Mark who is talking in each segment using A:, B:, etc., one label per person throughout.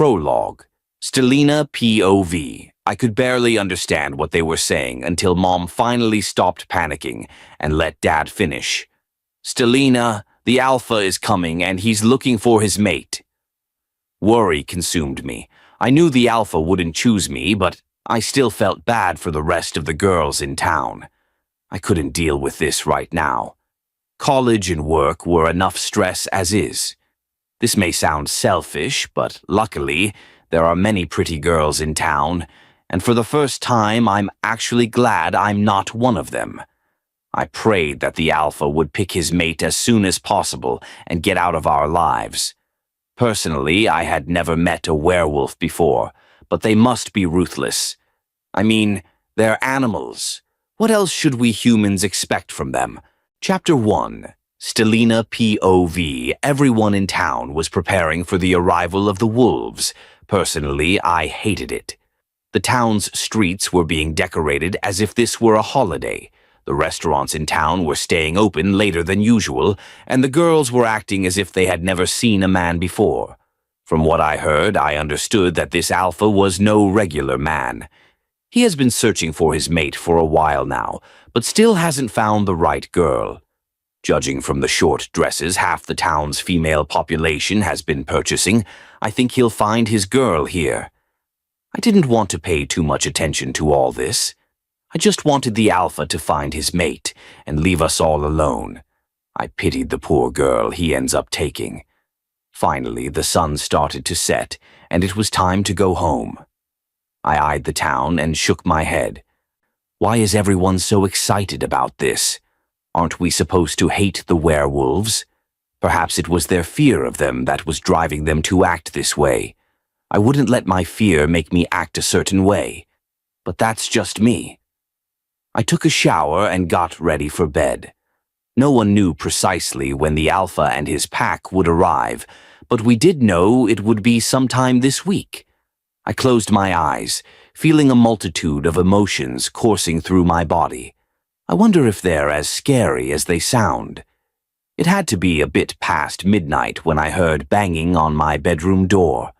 A: Prologue. Stelina POV. I could barely understand what they were saying until Mom finally stopped panicking and let Dad finish. Stelina, the Alpha is coming and he's looking for his mate. Worry consumed me. I knew the Alpha wouldn't choose me, but I still felt bad for the rest of the girls in town. I couldn't deal with this right now. College and work were enough stress as is. This may sound selfish, but luckily, there are many pretty girls in town, and for the first time, I'm actually glad I'm not one of them. I prayed that the Alpha would pick his mate as soon as possible and get out of our lives. Personally, I had never met a werewolf before, but they must be ruthless. I mean, they're animals. What else should we humans expect from them? Chapter 1. Stelina POV. Everyone in town was preparing for the arrival of the wolves. Personally, I hated it. The town's streets were being decorated as if this were a holiday. The restaurants in town were staying open later than usual, and the girls were acting as if they had never seen a man before. From what I heard, I understood that this Alpha was no regular man. He has been searching for his mate for a while now, but still hasn't found the right girl. Judging from the short dresses half the town's female population has been purchasing, I think he'll find his girl here. I didn't want to pay too much attention to all this. I just wanted the Alpha to find his mate and leave us all alone. I pitied the poor girl he ends up taking. Finally, the sun started to set, and it was time to go home. I eyed the town and shook my head. Why is everyone so excited about this? Aren't we supposed to hate the werewolves? Perhaps it was their fear of them that was driving them to act this way. I wouldn't let my fear make me act a certain way. But that's just me. I took a shower and got ready for bed. No one knew precisely when the Alpha and his pack would arrive, but we did know it would be sometime this week. I closed my eyes, feeling a multitude of emotions coursing through my body. I wonder if they're as scary as they sound. It had to be a bit past midnight when I heard banging on my bedroom door.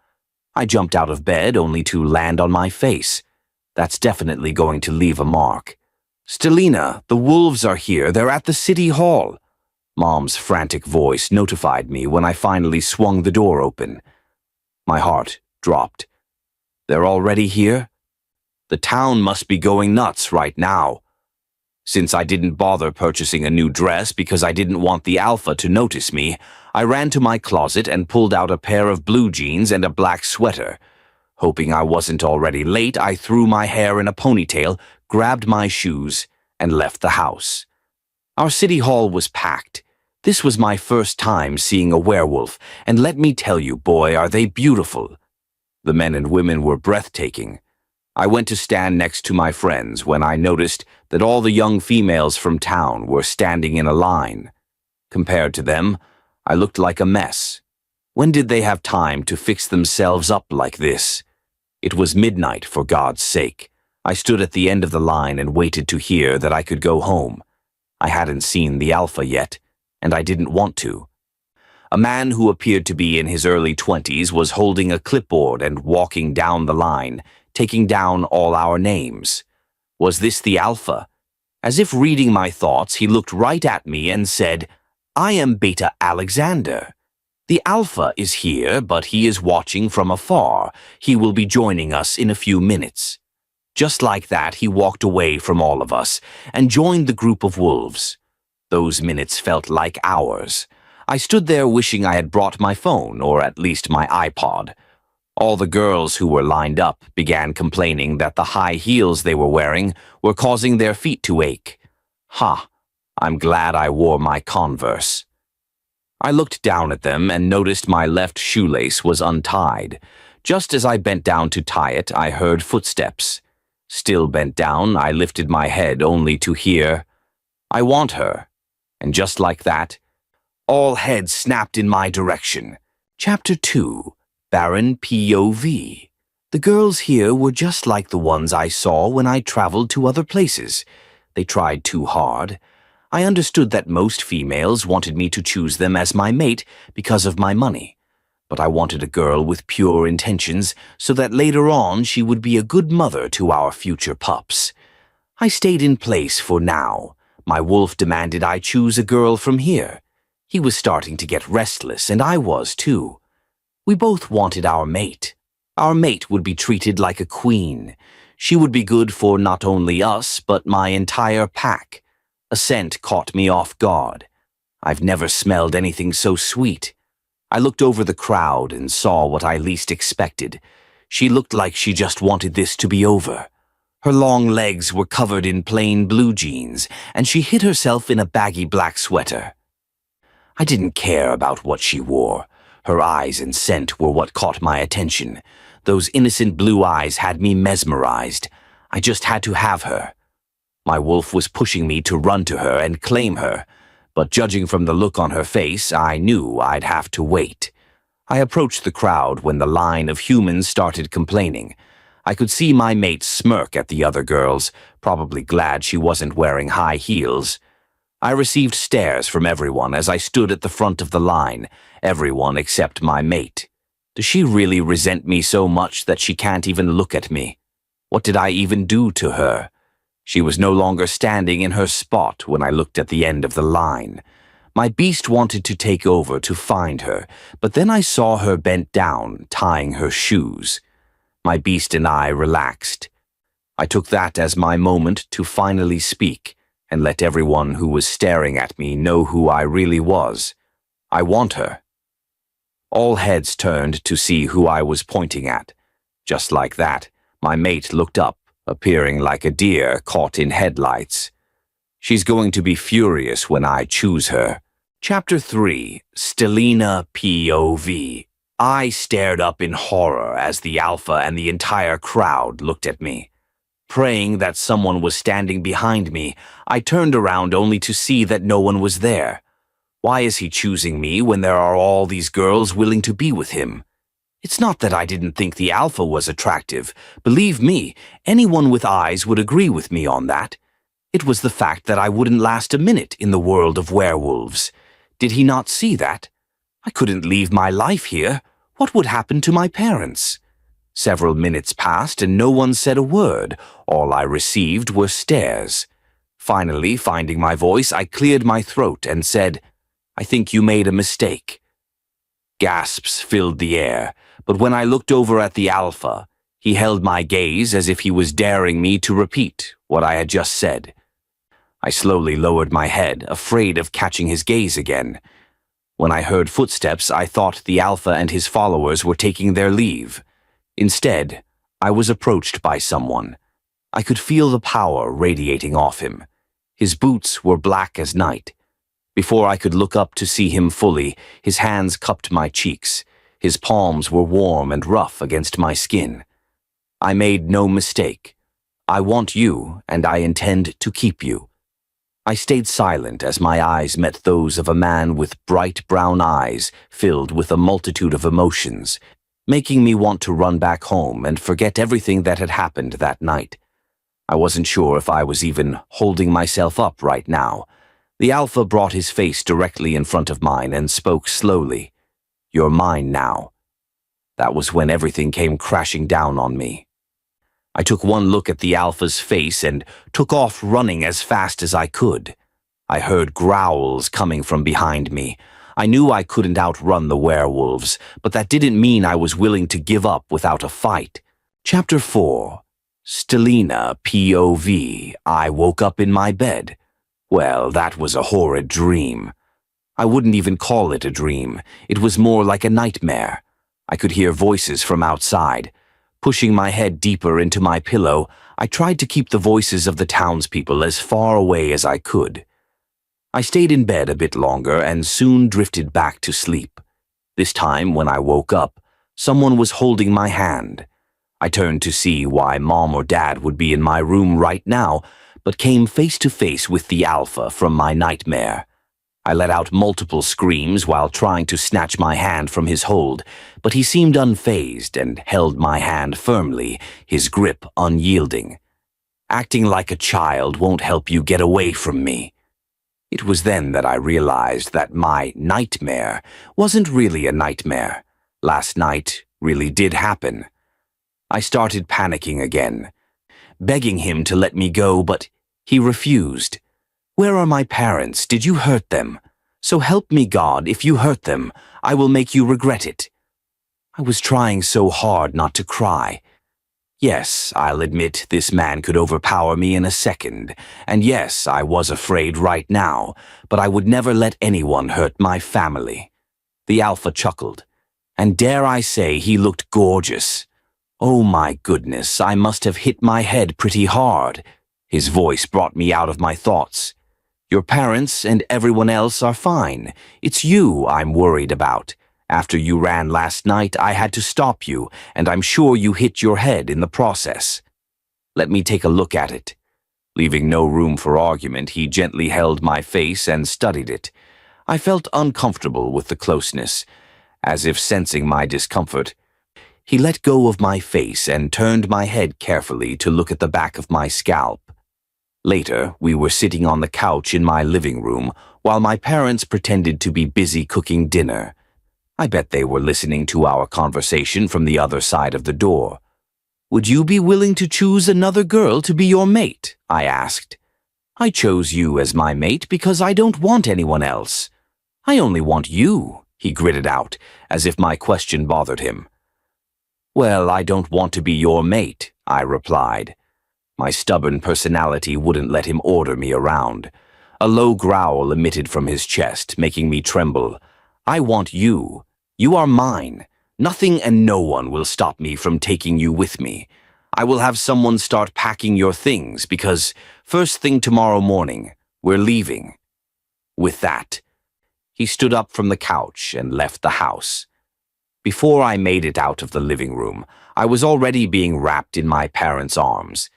A: I jumped out of bed only to land on my face. That's definitely going to leave a mark. Stelina, the wolves are here. They're at the city hall. Mom's frantic voice notified me when I finally swung the door open. My heart dropped. They're already here? The town must be going nuts right now. Since I didn't bother purchasing a new dress because I didn't want the Alpha to notice me, I ran to my closet and pulled out a pair of blue jeans and a black sweater. Hoping I wasn't already late, I threw my hair in a ponytail, grabbed my shoes, and left the house. Our city hall was packed. This was my first time seeing a werewolf, and let me tell you, boy, are they beautiful. The men and women were breathtaking. I went to stand next to my friends when I noticed that all the young females from town were standing in a line. Compared to them, I looked like a mess. When did they have time to fix themselves up like this? It was midnight, for God's sake. I stood at the end of the line and waited to hear that I could go home. I hadn't seen the Alpha yet, and I didn't want to. A man who appeared to be in his early 20s was holding a clipboard and walking down the line, taking down all our names. Was this the Alpha? As if reading my thoughts, he looked right at me and said, "I am Beta Alexander. The Alpha is here, but he is watching from afar. He will be joining us in a few minutes." Just like that, he walked away from all of us and joined the group of wolves. Those minutes felt like hours. I stood there wishing I had brought my phone, or at least my iPod. All the girls who were lined up began complaining that the high heels they were wearing were causing their feet to ache. I'm glad I wore my Converse. I looked down at them and noticed my left shoelace was untied. Just as I bent down to tie it, I heard footsteps. Still bent down, I lifted my head only to hear, "I want her." And just like that, all heads snapped in my direction. Chapter 2. Baron POV. The girls here were just like the ones I saw when I traveled to other places. They tried too hard. I understood that most females wanted me to choose them as my mate because of my money. but I wanted a girl with pure intentions so that later on she would be a good mother to our future pups. I stayed in place for now. My wolf demanded I choose a girl from here. He was starting to get restless, and I was too. We both wanted our mate. Our mate would be treated like a queen. She would be good for not only us, but my entire pack. A scent caught me off guard. I've never smelled anything so sweet. I looked over the crowd and saw what I least expected. She looked like she just wanted this to be over. Her long legs were covered in plain blue jeans, and she hid herself in a baggy black sweater. I didn't care about what she wore. Her eyes and scent were what caught my attention. Those innocent blue eyes had me mesmerized. I just had to have her. My wolf was pushing me to run to her and claim her, but judging from the look on her face, I knew I'd have to wait. I approached the crowd when the line of humans started complaining. I could see my mate smirk at the other girls, probably glad she wasn't wearing high heels. I received stares from everyone as I stood at the front of the line, everyone except my mate. Does she really resent me so much that she can't even look at me? What did I even do to her? She was no longer standing in her spot when I looked at the end of the line. My beast wanted to take over to find her, but then I saw her bent down, tying her shoes. My beast and I relaxed. I took that as my moment to finally speak and let everyone who was staring at me know who I really was. I want her. All heads turned to see who I was pointing at. Just like that, my mate looked up, appearing like a deer caught in headlights. She's going to be furious when I choose her. Chapter 3, Stelina POV. I stared up in horror as the alpha and the entire crowd looked at me. Praying that someone was standing behind me, I turned around only to see that no one was there. Why is he choosing me when there are all these girls willing to be with him? It's not that I didn't think the alpha was attractive. Believe me, anyone with eyes would agree with me on that. It was the fact that I wouldn't last a minute in the world of werewolves. Did he not see that? I couldn't leave my life here. What would happen to my parents? Several minutes passed and no one said a word. All I received were stares. Finally, finding my voice, I cleared my throat and said, "I think you made a mistake." Gasps filled the air, but when I looked over at the alpha, he held my gaze as if he was daring me to repeat what I had just said. I slowly lowered my head, afraid of catching his gaze again. When I heard footsteps, I thought the alpha and his followers were taking their leave. Instead, I was approached by someone. I could feel the power radiating off him. His boots were black as night. Before I could look up to see him fully, his hands cupped my cheeks. His palms were warm and rough against my skin. I made no mistake. I want you, and I intend to keep you. I stayed silent as my eyes met those of a man with bright brown eyes filled with a multitude of emotions, making me want to run back home and forget everything that had happened that night. I wasn't sure if I was even holding myself up right now. The alpha brought his face directly in front of mine and spoke slowly. "You're mine now." That was when everything came crashing down on me. I took one look at the alpha's face and took off running as fast as I could. I heard growls coming from behind me. I knew I couldn't outrun the werewolves, but that didn't mean I was willing to give up without a fight. Chapter 4, Stelina POV. I woke up in my bed. Well, that was a horrid dream. I wouldn't even call it a dream. It was more like a nightmare. I could hear voices from outside. Pushing my head deeper into my pillow, I tried to keep the voices of the townspeople as far away as I could. I stayed in bed a bit longer and soon drifted back to sleep. This time, when I woke up, someone was holding my hand. I turned to see why Mom or Dad would be in my room right now, but came face to face with the alpha from my nightmare. I let out multiple screams while trying to snatch my hand from his hold, but he seemed unfazed and held my hand firmly, his grip unyielding. Acting like a child won't help you get away from me. It was then that I realized that my nightmare wasn't really a nightmare. last night really did happen. I started panicking again, begging him to let me go, but he refused. Where are my parents? Did you hurt them? So help me God, if you hurt them, I will make you regret it. I was trying so hard not to cry. Yes, I'll admit this man could overpower me in a second, and yes, I was afraid right now, but I would never let anyone hurt my family. The Alpha chuckled, and dare I say he looked gorgeous. Oh my goodness, I must have hit my head pretty hard. His voice brought me out of my thoughts. Your parents and everyone else are fine. It's you I'm worried about. After you ran last night, I had to stop you, and I'm sure you hit your head in the process. Let me take a look at it. Leaving no room for argument, he gently held my face and studied it. I felt uncomfortable with the closeness, as if sensing my discomfort. He let go of my face and turned my head carefully to look at the back of my scalp. Later, we were sitting on the couch in my living room while my parents pretended to be busy cooking dinner. I bet they were listening to our conversation from the other side of the door. Would you be willing to choose another girl to be your mate? I asked. I chose you as my mate because I don't want anyone else. I only want you, he gritted out, as if my question bothered him. Well, I don't want to be your mate, I replied. My stubborn personality wouldn't let him order me around. A low growl emitted from his chest, making me tremble. I want you. You are mine. Nothing and no one will stop me from taking you with me. I will have someone start packing your things because first thing tomorrow morning, we're leaving. With that, he stood up from the couch and left the house. Before I made it out of the living room, I was already being wrapped in my parents' arms.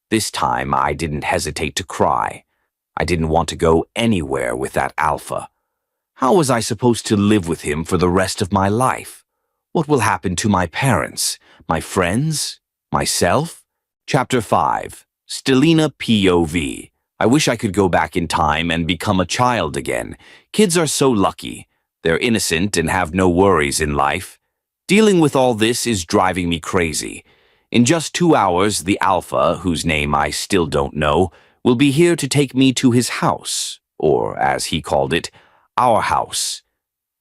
A: This time, I didn't hesitate to cry. I didn't want to go anywhere with that Alpha. How was I supposed to live with him for the rest of my life? What will happen to my parents, my friends, myself? Chapter 5. Stelina POV. I wish I could go back in time and become a child again. Kids are so lucky. They're innocent and have no worries in life. Dealing with all this is driving me crazy. In just 2 hours, the Alpha, whose name I still don't know, will be here to take me to his house, or as he called it, our house.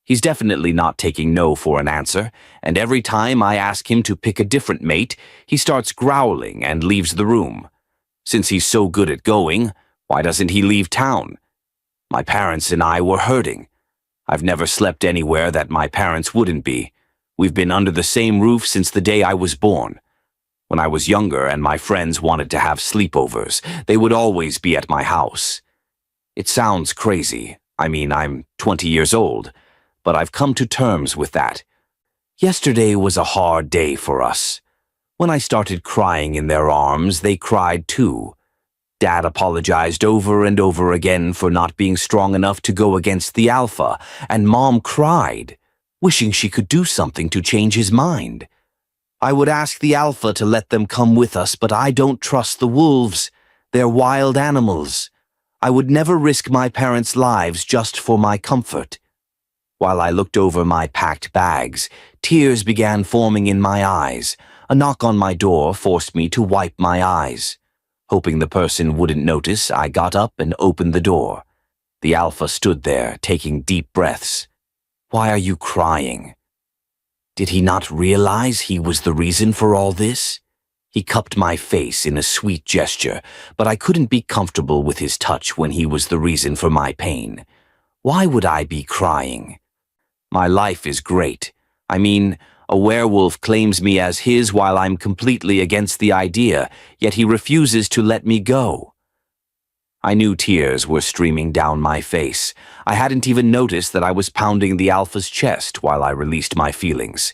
A: He's definitely not taking no for an answer, and every time I ask him to pick a different mate, he starts growling and leaves the room. Since he's so good at going, why doesn't he leave town? My parents and I were hurting. I've never slept anywhere that my parents wouldn't be. We've been under the same roof since the day I was born. When I was younger and my friends wanted to have sleepovers, they would always be at my house. It sounds crazy. I mean, I'm 20 years old, but I've come to terms with that. Yesterday was a hard day for us. When I started crying in their arms, they cried too. Dad apologized over and over again for not being strong enough to go against the Alpha, and Mom cried, wishing she could do something to change his mind. I would ask the Alpha to let them come with us, but I don't trust the wolves. They're wild animals. I would never risk my parents' lives just for my comfort. While I looked over my packed bags, tears began forming in my eyes. A knock on my door forced me to wipe my eyes. Hoping the person wouldn't notice, I got up and opened the door. The Alpha stood there, taking deep breaths. Why are you crying? Did he not realize he was the reason for all this? He cupped my face in a sweet gesture, but I couldn't be comfortable with his touch when he was the reason for my pain. Why would I be crying? My life is great. I mean, a werewolf claims me as his while I'm completely against the idea, yet he refuses to let me go. I knew tears were streaming down my face. I hadn't even noticed that I was pounding the Alpha's chest while I released my feelings.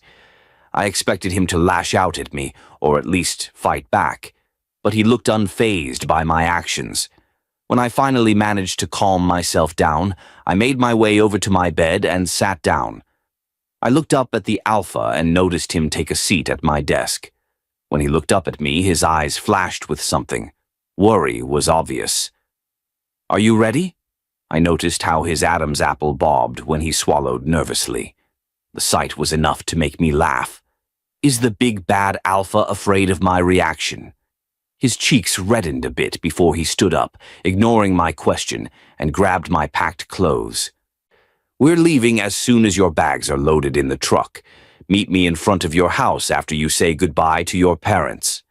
A: I expected him to lash out at me, or at least fight back, but he looked unfazed by my actions. When I finally managed to calm myself down, I made my way over to my bed and sat down. I looked up at the Alpha and noticed him take a seat at my desk. When he looked up at me, his eyes flashed with something. Worry was obvious. Are you ready? I noticed how his Adam's apple bobbed when he swallowed nervously. The sight was enough to make me laugh. Is the big bad alpha afraid of my reaction? His cheeks reddened a bit before he stood up, ignoring my question, and grabbed my packed clothes. We're leaving as soon as your bags are loaded in the truck. Meet me in front of your house after you say goodbye to your parents.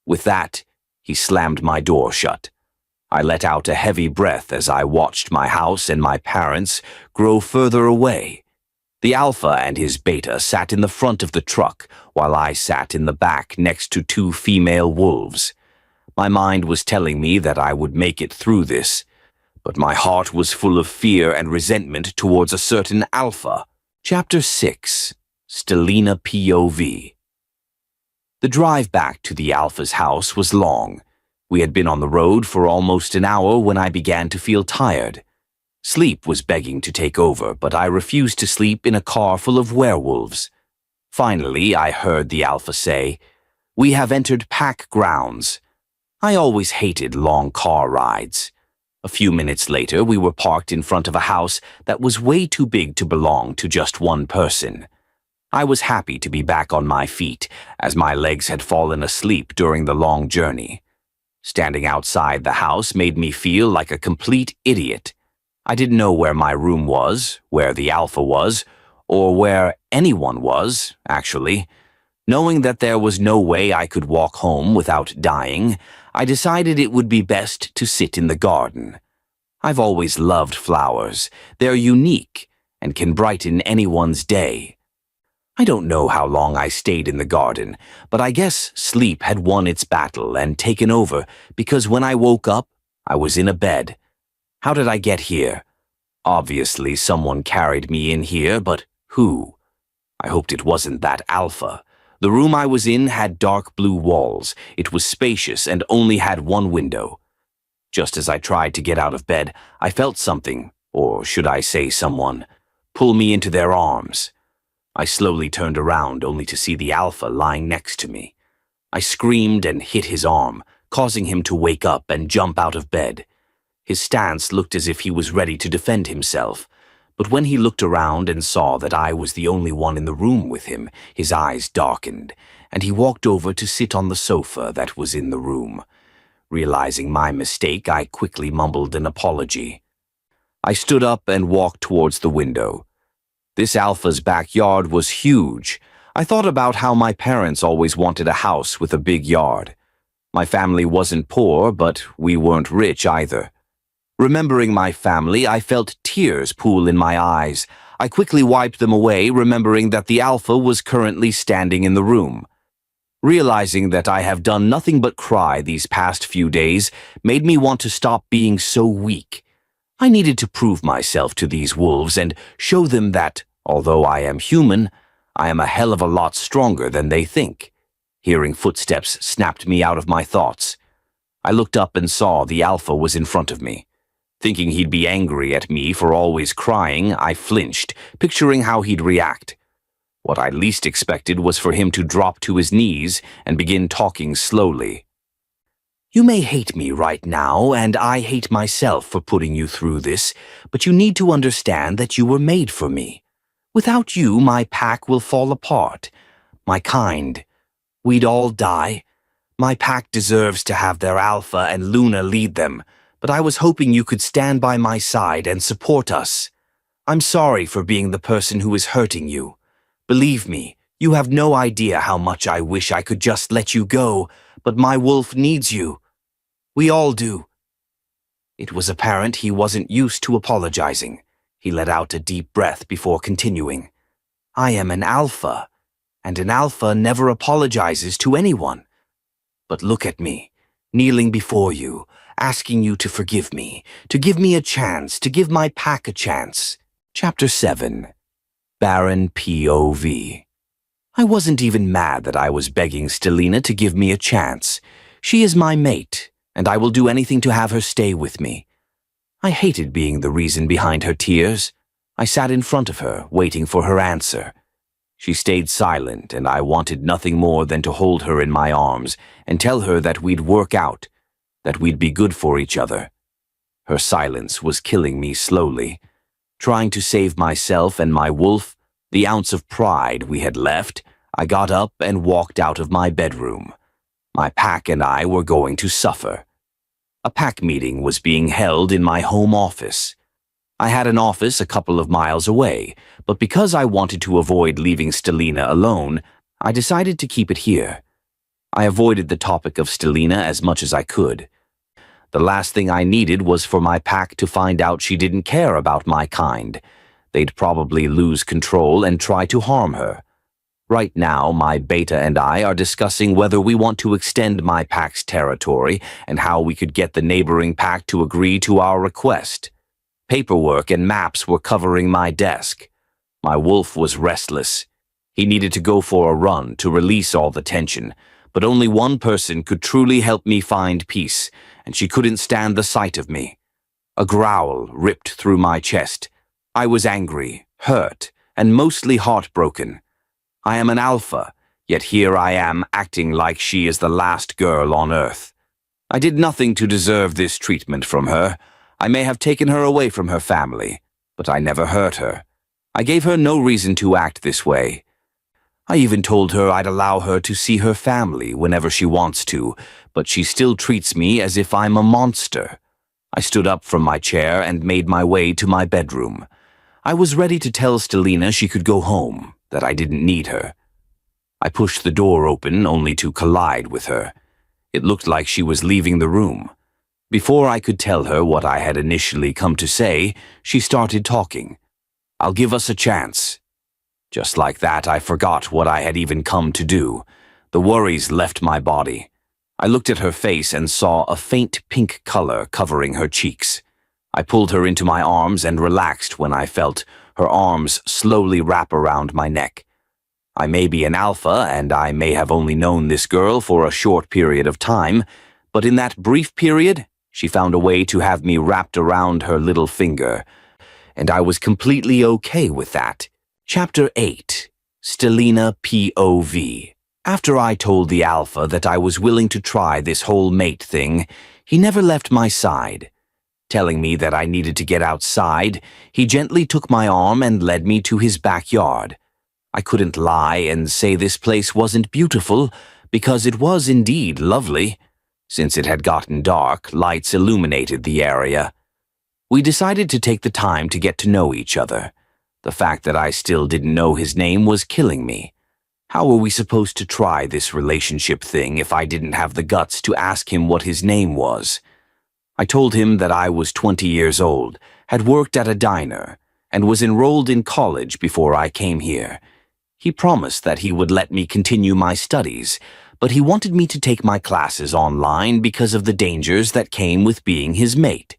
A: With that, he slammed my door shut. I let out a heavy breath as I watched my house and my parents grow further away. The alpha and his beta sat in the front of the truck, while I sat in the back next to two female wolves. My mind was telling me that I would make it through this, but my heart was full of fear and resentment towards a certain alpha. Chapter 6. Stelina POV. The drive back to the alpha's house was long. We had been on the road for almost an hour when I began to feel tired. Sleep was begging to take over, but I refused to sleep in a car full of werewolves. Finally, I heard the alpha say, "We have entered pack grounds." I always hated long car rides. A few minutes later, we were parked in front of a house that was way too big to belong to just one person. I was happy to be back on my feet, as my legs had fallen asleep during the long journey. Standing outside the house made me feel like a complete idiot. I didn't know where my room was, where the alpha was, or where anyone was, actually. Knowing that there was no way I could walk home without dying, I decided it would be best to sit in the garden. I've always loved flowers. They're unique and can brighten anyone's day. I don't know how long I stayed in the garden, but I guess sleep had won its battle and taken over because when I woke up, I was in a bed. How did I get here? Obviously, someone carried me in here, but who? I hoped it wasn't that alpha. The room I was in had dark blue walls. It was spacious and only had one window. Just as I tried to get out of bed, I felt something, or should I say someone, pull me into their arms. I slowly turned around only to see the alpha lying next to me. I screamed and hit his arm, causing him to wake up and jump out of bed. His stance looked as if he was ready to defend himself, but when he looked around and saw that I was the only one in the room with him, his eyes darkened, and he walked over to sit on the sofa that was in the room. Realizing my mistake, I quickly mumbled an apology. I stood up and walked towards the window. This alpha's backyard was huge. I thought about how my parents always wanted a house with a big yard. My family wasn't poor, but we weren't rich either. Remembering my family, I felt tears pool in my eyes. I quickly wiped them away, remembering that the alpha was currently standing in the room. Realizing that I have done nothing but cry these past few days made me want to stop being so weak. I needed to prove myself to these wolves and show them that, although I am human, I am a hell of a lot stronger than they think. Hearing footsteps snapped me out of my thoughts. I looked up and saw the alpha was in front of me. Thinking he'd be angry at me for always crying, I flinched, picturing how he'd react. What I least expected was for him to drop to his knees and begin talking slowly. "You may hate me right now, and I hate myself for putting you through this, but you need to understand that you were made for me. Without you, my pack will fall apart. My kind. We'd all die. My pack deserves to have their alpha and Luna lead them, but I was hoping you could stand by my side and support us. I'm sorry for being the person who is hurting you. Believe me, you have no idea how much I wish I could just let you go, but my wolf needs you. We all do." It was apparent he wasn't used to apologizing. He let out a deep breath before continuing. "I am an alpha, and an alpha never apologizes to anyone. But look at me, kneeling before you, asking you to forgive me, to give me a chance, to give my pack a chance." Chapter 7. Baron POV. I wasn't even mad that I was begging Stelina to give me a chance. She is my mate, and I will do anything to have her stay with me. I hated being the reason behind her tears. I sat in front of her, waiting for her answer. She stayed silent, and I wanted nothing more than to hold her in my arms and tell her that we'd work out, that we'd be good for each other. Her silence was killing me slowly. Trying to save myself and my wolf, The ounce of pride we had left, I got up and walked out of my bedroom. My pack and I were going to suffer. A pack meeting was being held in my home office. I had an office a couple of miles away, but because I wanted to avoid leaving Stelina alone, I decided to keep it here. I avoided the topic of Stelina as much as I could. The last thing I needed was for my pack to find out she didn't care about my kind. They'd probably lose control and try to harm her. Right now, my beta and I are discussing whether we want to extend my pack's territory and how we could get the neighboring pack to agree to our request. Paperwork and maps were covering my desk. My wolf was restless. He needed to go for a run to release all the tension, but only one person could truly help me find peace, and she couldn't stand the sight of me. A growl ripped through my chest. I was angry, hurt, and mostly heartbroken. I am an alpha, yet here I am acting like she is the last girl on earth. I did nothing to deserve this treatment from her. I may have taken her away from her family, but I never hurt her. I gave her no reason to act this way. I even told her I'd allow her to see her family whenever she wants to, but she still treats me as if I'm a monster. I stood up from my chair and made my way to my bedroom. I was ready to tell Stelina she could go home, that I didn't need her. I pushed the door open only to collide with her. It looked like she was leaving the room. Before I could tell her what I had initially come to say, she started talking. "I'll give us a chance." Just like that, I forgot what I had even come to do. The worries left my body. I looked at her face and saw a faint pink color covering her cheeks. I pulled her into my arms and relaxed when I felt her arms slowly wrap around my neck. I may be an alpha, and I may have only known this girl for a short period of time, but in that brief period, she found a way to have me wrapped around her little finger, and I was completely okay with that. Chapter 8. Stelina POV. After I told the alpha that I was willing to try this whole mate thing, he never left my side. Telling me that I needed to get outside, he gently took my arm and led me to his backyard. I couldn't lie and say this place wasn't beautiful, because it was indeed lovely. Since it had gotten dark, lights illuminated the area. We decided to take the time to get to know each other. The fact that I still didn't know his name was killing me. How were we supposed to try this relationship thing if I didn't have the guts to ask him what his name was? I told him that I was 20 years old, had worked at a diner, and was enrolled in college before I came here. He promised that he would let me continue my studies, but he wanted me to take my classes online because of the dangers that came with being his mate.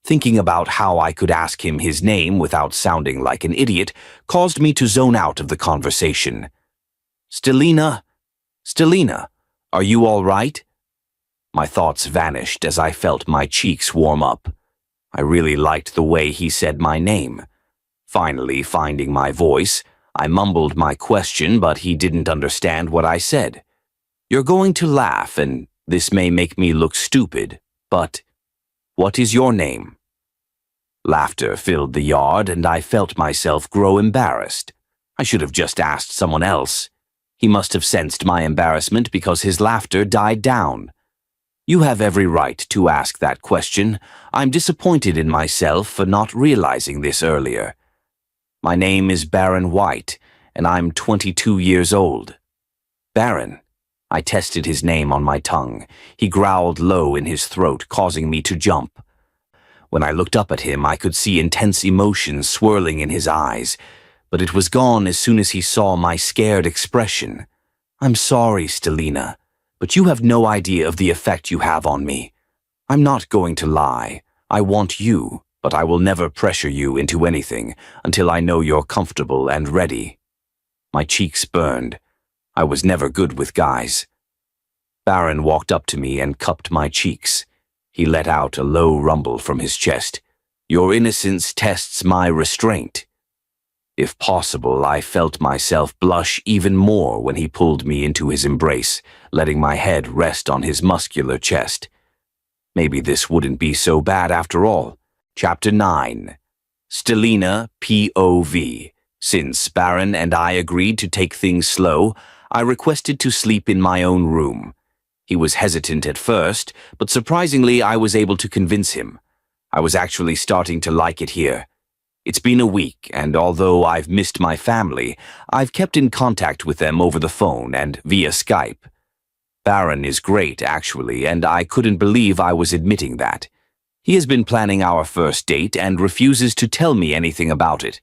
A: Thinking about how I could ask him his name without sounding like an idiot caused me to zone out of the conversation. Stelina, are you all right?" My thoughts vanished as I felt my cheeks warm up. I really liked the way he said my name. Finally, finding my voice, I mumbled my question, but he didn't understand what I said. "You're going to laugh, and this may make me look stupid, but what is your name?" Laughter filled the yard, and I felt myself grow embarrassed. I should have just asked someone else. He must have sensed my embarrassment because his laughter died down. "You have every right to ask that question. I'm disappointed in myself for not realizing this earlier. My name is Baron White, and I'm 22 years old." "Baron." I tested his name on my tongue. He growled low in his throat, causing me to jump. When I looked up at him, I could see intense emotion swirling in his eyes, but it was gone as soon as he saw my scared expression. "I'm sorry, Stelina, but you have no idea of the effect you have on me. I'm not going to lie. I want you, but I will never pressure you into anything until I know you're comfortable and ready." My cheeks burned. I was never good with guys. Baron walked up to me and cupped my cheeks. He let out a low rumble from his chest. "Your innocence tests my restraint." If possible, I felt myself blush even more when he pulled me into his embrace, letting my head rest on his muscular chest. Maybe this wouldn't be so bad after all. Chapter 9. Stelina POV. Since Baron and I agreed to take things slow, I requested to sleep in my own room. He was hesitant at first, but surprisingly I was able to convince him. I was actually starting to like it here. It's been a week, and although I've missed my family, I've kept in contact with them over the phone and via Skype. Baron is great, actually, and I couldn't believe I was admitting that. He has been planning our first date and refuses to tell me anything about it.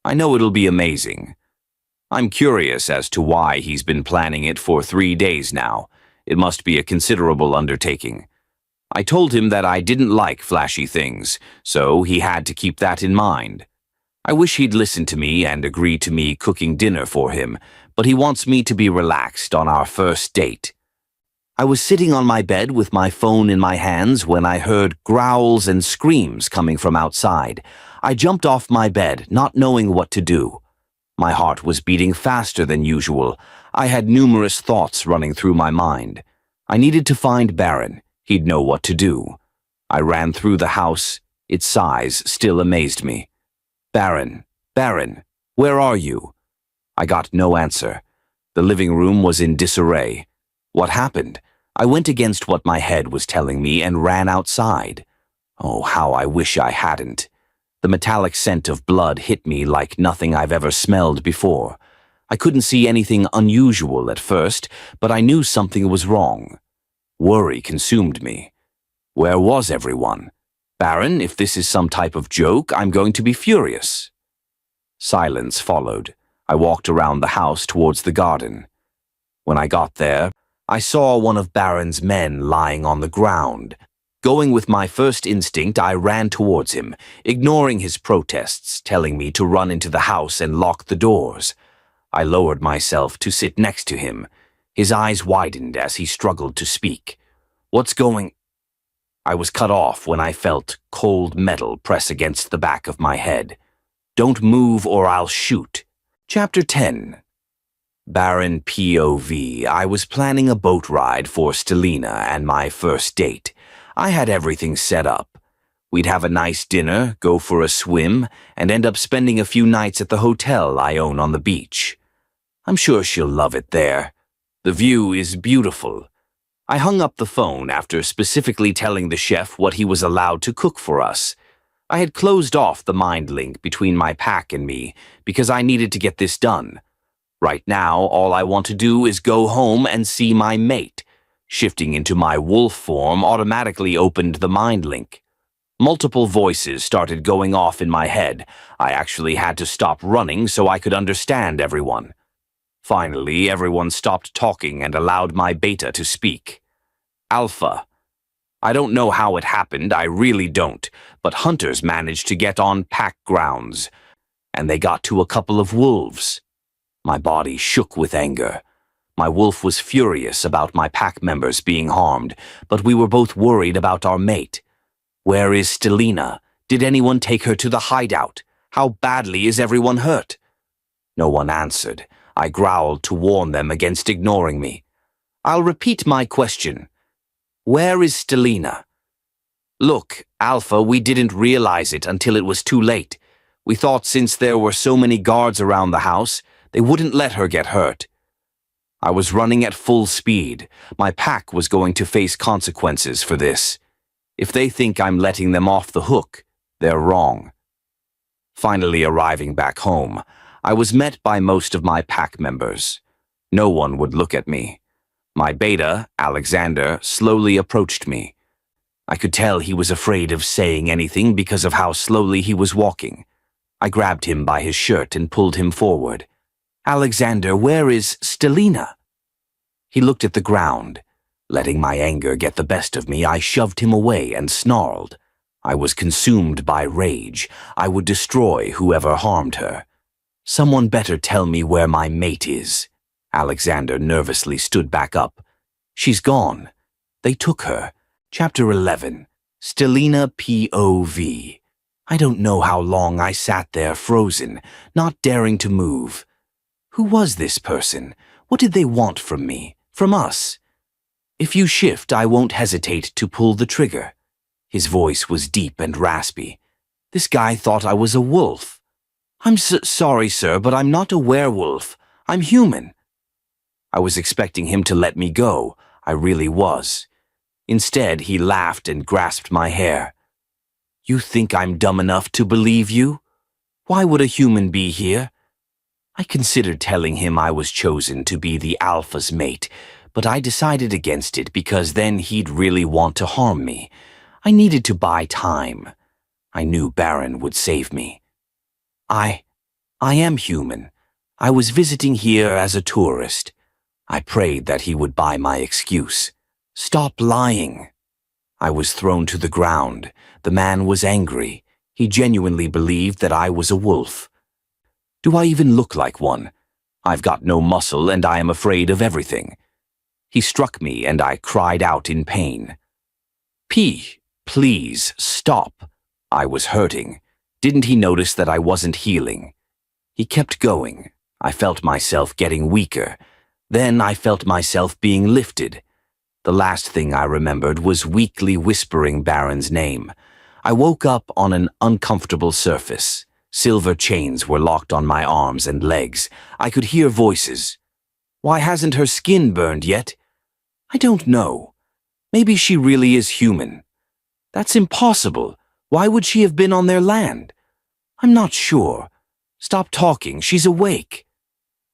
A: I know it'll be amazing. I'm curious as to why he's been planning it for 3 days now. It must be a considerable undertaking. I told him that I didn't like flashy things, so he had to keep that in mind. I wish he'd listen to me and agree to me cooking dinner for him, but he wants me to be relaxed on our first date. I was sitting on my bed with my phone in my hands when I heard growls and screams coming from outside. I jumped off my bed, not knowing what to do. My heart was beating faster than usual. I had numerous thoughts running through my mind. I needed to find Baron. He'd know what to do. I ran through the house. Its size still amazed me. Baron, Baron, where are you? I got no answer. The living room was in disarray. What happened? I went against what my head was telling me and ran outside. Oh, how I wish I hadn't. The metallic scent of blood hit me like nothing I've ever smelled before. I couldn't see anything unusual at first, but I knew something was wrong. Worry consumed me. Where was everyone? Baron, if this is some type of joke, I'm going to be furious. Silence followed. I walked around the house towards the garden. When I got there, I saw one of Baron's men lying on the ground. Going with my first instinct, I ran towards him, ignoring his protests, telling me to run into the house and lock the doors. I lowered myself to sit next to him. His eyes widened as he struggled to speak. What's going? I was cut off when I felt cold metal press against the back of my head. Don't move or I'll shoot. Chapter 10. Baron POV. I was planning a boat ride for Stelina and my first date. I had everything set up. We'd have a nice dinner, go for a swim, and end up spending a few nights at the hotel I own on the beach. I'm sure she'll love it there. The view is beautiful. I hung up the phone after specifically telling the chef what he was allowed to cook for us. I had closed off the mind link between my pack and me because I needed to get this done. Right now, all I want to do is go home and see my mate. Shifting into my wolf form automatically opened the mind link. Multiple voices started going off in my head. I actually had to stop running so I could understand everyone. Finally, everyone stopped talking and allowed my beta to speak. Alpha. I don't know how it happened, I really don't, but hunters managed to get on pack grounds, and they got to a couple of wolves. My body shook with anger. My wolf was furious about my pack members being harmed, but we were both worried about our mate. Where is Stelina? Did anyone take her to the hideout? How badly is everyone hurt? No one answered. I growled to warn them against ignoring me. I'll repeat my question. Where is Stelina? Look, Alpha, we didn't realize it until it was too late. We thought since there were so many guards around the house, they wouldn't let her get hurt. I was running at full speed. My pack was going to face consequences for this. If they think I'm letting them off the hook, they're wrong. Finally arriving back home, I was met by most of my pack members. No one would look at me. My beta, Alexander, slowly approached me. I could tell he was afraid of saying anything because of how slowly he was walking. I grabbed him by his shirt and pulled him forward. Alexander, where is Stelina? He looked at the ground. Letting my anger get the best of me, I shoved him away and snarled. I was consumed by rage. I would destroy whoever harmed her. Someone better tell me where my mate is. Alexander nervously stood back up. She's gone. They took her. Chapter 11. Stelina POV. I don't know how long I sat there frozen, not daring to move. Who was this person? What did they want from me? From us? If you shift, I won't hesitate to pull the trigger. His voice was deep and raspy. This guy thought I was a wolf. I'm sorry, sir, but I'm not a werewolf. I'm human. I was expecting him to let me go. I really was. Instead, he laughed and grasped my hair. You think I'm dumb enough to believe you? Why would a human be here? I considered telling him I was chosen to be the alpha's mate, but I decided against it because then he'd really want to harm me. I needed to buy time. I knew Baron would save me. I am human. I was visiting here as a tourist. I prayed that he would buy my excuse. Stop lying. I was thrown to the ground. The man was angry. He genuinely believed that I was a wolf. Do I even look like one? I've got no muscle and I am afraid of everything. He struck me and I cried out in pain. Please, stop. I was hurting. Didn't he notice that I wasn't healing? He kept going. I felt myself getting weaker. Then I felt myself being lifted. The last thing I remembered was weakly whispering Baron's name. I woke up on an uncomfortable surface. Silver chains were locked on my arms and legs. I could hear voices. Why hasn't her skin burned yet? I don't know. Maybe she really is human. That's impossible. Why would she have been on their land? I'm not sure. Stop talking, she's awake.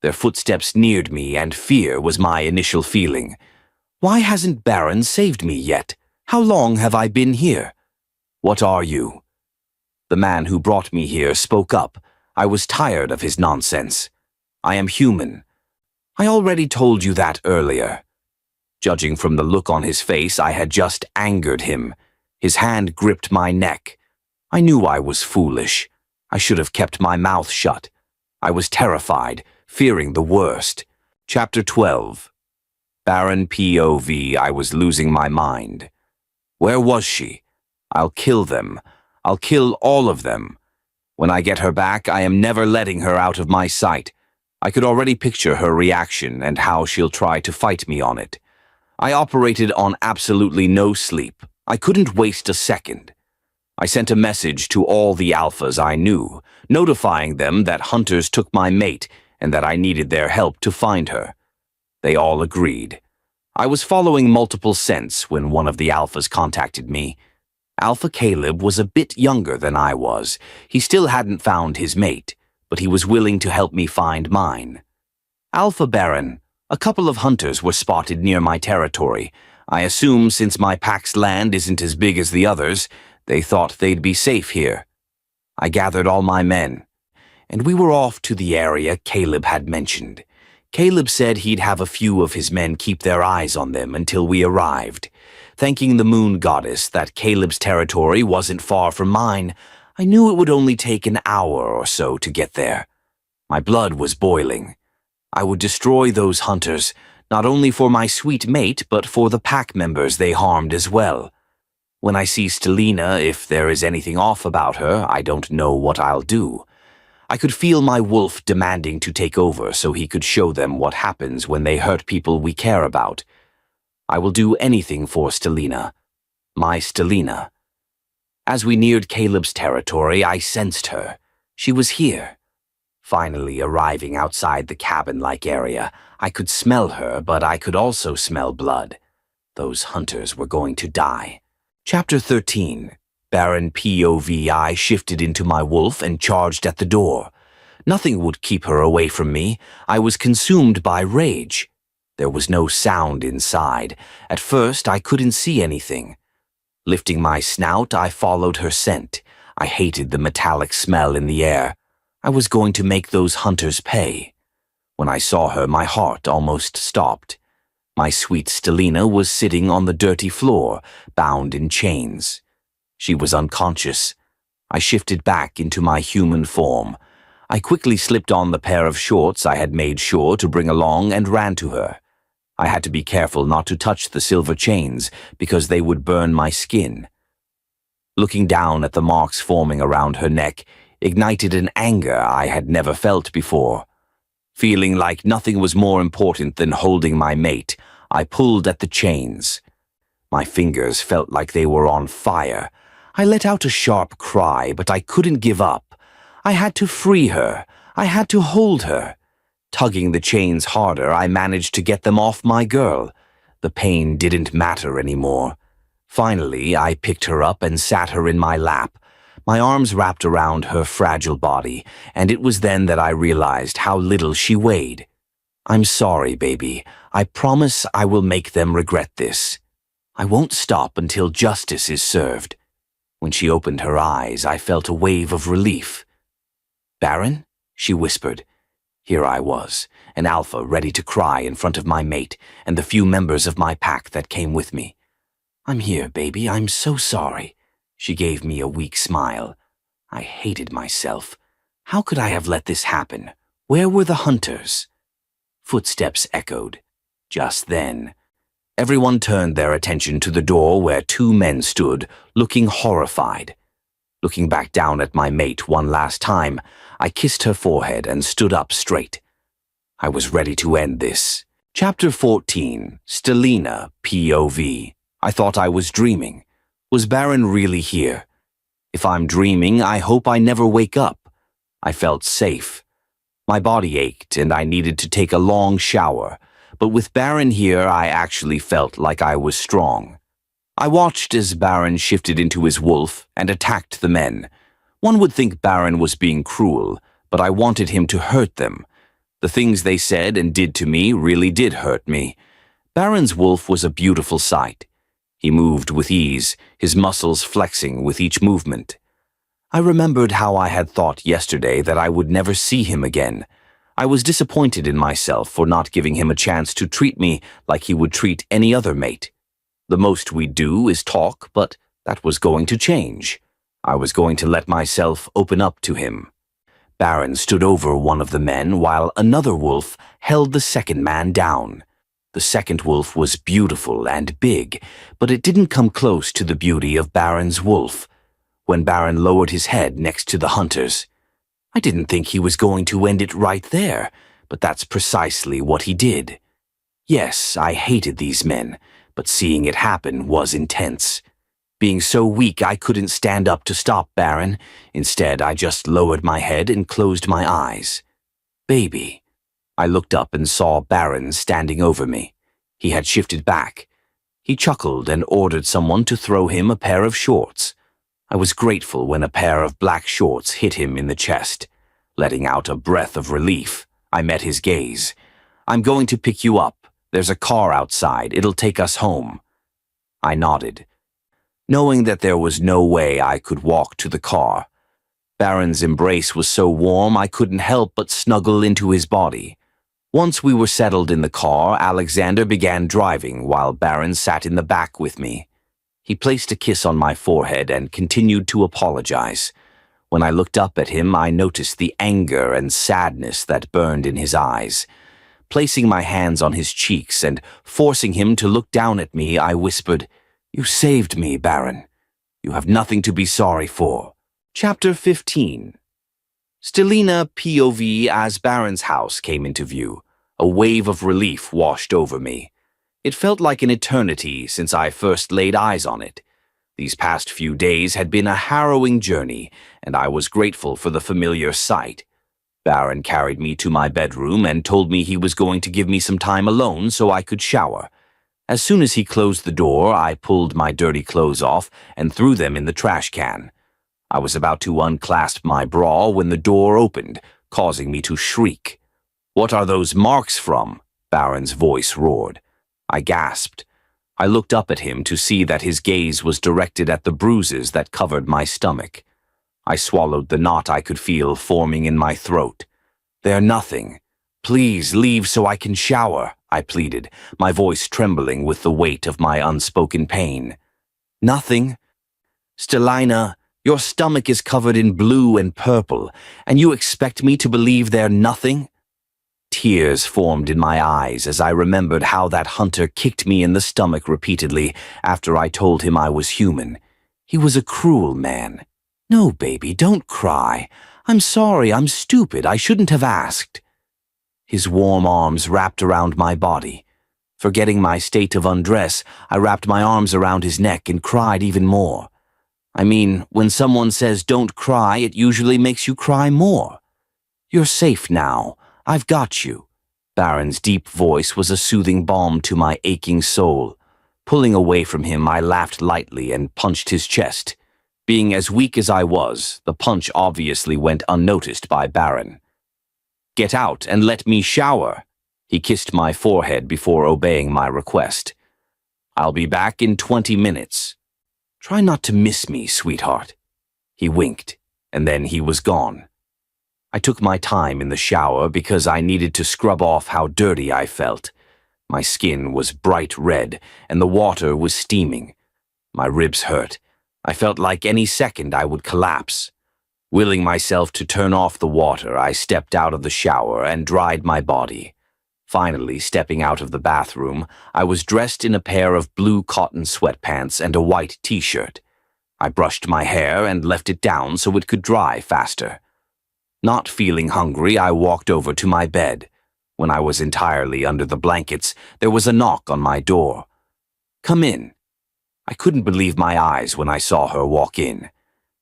A: Their footsteps neared me and fear was my initial feeling. Why hasn't Baron saved me yet? How long have I been here? What are you? The man who brought me here spoke up. I was tired of his nonsense. I am human. I already told you that earlier. Judging from the look on his face, I had just angered him. His hand gripped my neck. I knew I was foolish. I should have kept my mouth shut. I was terrified, fearing the worst. Chapter 12. Baron POV, I was losing my mind. Where was she? I'll kill them. I'll kill all of them. When I get her back, I am never letting her out of my sight. I could already picture her reaction and how she'll try to fight me on it. I operated on absolutely no sleep. I couldn't waste a second. I sent a message to all the alphas I knew, notifying them that hunters took my mate and that I needed their help to find her. They all agreed. I was following multiple scents when one of the alphas contacted me. Alpha Caleb was a bit younger than I was. He still hadn't found his mate, but he was willing to help me find mine. Alpha Baron, a couple of hunters were spotted near my territory. I assume since my pack's land isn't as big as the others, they thought they'd be safe here. I gathered all my men, and we were off to the area Caleb had mentioned. Caleb said he'd have a few of his men keep their eyes on them until we arrived. Thanking the moon goddess that Caleb's territory wasn't far from mine, I knew it would only take an hour or so to get there. My blood was boiling. I would destroy those hunters, not only for my sweet mate, but for the pack members they harmed as well. When I see Stelina, if there is anything off about her, I don't know what I'll do. I could feel my wolf demanding to take over so he could show them what happens when they hurt people we care about. I will do anything for Stelina. My Stelina. As we neared Caleb's territory, I sensed her. She was here. Finally arriving outside the cabin-like area, I could smell her, but I could also smell blood. Those hunters were going to die. Chapter 13. Baron POV shifted into my wolf and charged at the door. Nothing would keep her away from me. I was consumed by rage. There was no sound inside. At first, I couldn't see anything. Lifting my snout, I followed her scent. I hated the metallic smell in the air. I was going to make those hunters pay. When I saw her, my heart almost stopped. My sweet Stelina was sitting on the dirty floor, bound in chains. She was unconscious. I shifted back into my human form. I quickly slipped on the pair of shorts I had made sure to bring along and ran to her. I had to be careful not to touch the silver chains because they would burn my skin. Looking down at the marks forming around her neck ignited an anger I had never felt before. Feeling like nothing was more important than holding my mate, I pulled at the chains. My fingers felt like they were on fire. I let out a sharp cry, but I couldn't give up. I had to free her. I had to hold her. Tugging the chains harder, I managed to get them off my girl. The pain didn't matter anymore. Finally, I picked her up and sat her in my lap, my arms wrapped around her fragile body, and it was then that I realized how little she weighed. I'm sorry, baby. I promise I will make them regret this. I won't stop until justice is served. When she opened her eyes, I felt a wave of relief. Baron? She whispered. Here I was, an alpha ready to cry in front of my mate and the few members of my pack that came with me. I'm here, baby. I'm so sorry. She gave me a weak smile. I hated myself. How could I have let this happen? Where were the hunters? Footsteps echoed. Just then, everyone turned their attention to the door where two men stood, looking horrified. Looking back down at my mate one last time, I kissed her forehead and stood up straight. I was ready to end this. Chapter 14, Stelina, POV. I thought I was dreaming. Was Baron really here? If I'm dreaming, I hope I never wake up. I felt safe. My body ached and I needed to take a long shower, but with Baron here, I actually felt like I was strong. I watched as Baron shifted into his wolf and attacked the men. One would think Baron was being cruel, but I wanted him to hurt them. The things they said and did to me really did hurt me. Baron's wolf was a beautiful sight. He moved with ease, his muscles flexing with each movement. I remembered how I had thought yesterday that I would never see him again. I was disappointed in myself for not giving him a chance to treat me like he would treat any other mate. The most we'd do is talk, but that was going to change. I was going to let myself open up to him. Baron stood over one of the men while another wolf held the second man down. The second wolf was beautiful and big, but it didn't come close to the beauty of Baron's wolf. When Baron lowered his head next to the hunters, I didn't think he was going to end it right there, but that's precisely what he did. Yes, I hated these men, but seeing it happen was intense. Being so weak I couldn't stand up to stop Baron. Instead, I just lowered my head and closed my eyes. Baby. I looked up and saw Baron standing over me. He had shifted back. He chuckled and ordered someone to throw him a pair of shorts. I was grateful when a pair of black shorts hit him in the chest. Letting out a breath of relief, I met his gaze. I'm going to pick you up. There's a car outside. It'll take us home. I nodded, knowing that there was no way I could walk to the car. Baron's embrace was so warm I couldn't help but snuggle into his body. Once we were settled in the car, Alexander began driving while Baron sat in the back with me. He placed a kiss on my forehead and continued to apologize. When I looked up at him, I noticed the anger and sadness that burned in his eyes. Placing my hands on his cheeks and forcing him to look down at me, I whispered, "You saved me, Baron. You have nothing to be sorry for." Chapter 15. Stelina POV as Baron's house came into view. A wave of relief washed over me. It felt like an eternity since I first laid eyes on it. These past few days had been a harrowing journey, and I was grateful for the familiar sight. Baron carried me to my bedroom and told me he was going to give me some time alone so I could shower. As soon as he closed the door, I pulled my dirty clothes off and threw them in the trash can. I was about to unclasp my bra when the door opened, causing me to shriek. "What are those marks from?" Baron's voice roared. I gasped. I looked up at him to see that his gaze was directed at the bruises that covered my stomach. I swallowed the knot I could feel forming in my throat. "They're nothing. Please leave so I can shower," I pleaded, my voice trembling with the weight of my unspoken pain. "Nothing? Stelina, your stomach is covered in blue and purple, and you expect me to believe they're nothing?" Tears formed in my eyes as I remembered how that hunter kicked me in the stomach repeatedly after I told him I was human. He was a cruel man. "No, baby, don't cry. I'm sorry, I'm stupid. I shouldn't have asked." His warm arms wrapped around my body. Forgetting my state of undress, I wrapped my arms around his neck and cried even more. I mean, when someone says don't cry, it usually makes you cry more. You're safe now. I've got you. Baron's deep voice was a soothing balm to my aching soul. Pulling away from him, I laughed lightly and punched his chest. Being as weak as I was, the punch obviously went unnoticed by Baron. Get out and let me shower. He kissed my forehead before obeying my request. I'll be back in 20 minutes. Try not to miss me, sweetheart. He winked, and then he was gone. I took my time in the shower because I needed to scrub off how dirty I felt. My skin was bright red, and the water was steaming. My ribs hurt. I felt like any second I would collapse. Willing myself to turn off the water, I stepped out of the shower and dried my body. Finally, stepping out of the bathroom, I was dressed in a pair of blue cotton sweatpants and a white t-shirt. I brushed my hair and left it down so it could dry faster. Not feeling hungry, I walked over to my bed. When I was entirely under the blankets, there was a knock on my door. Come in. I couldn't believe my eyes when I saw her walk in.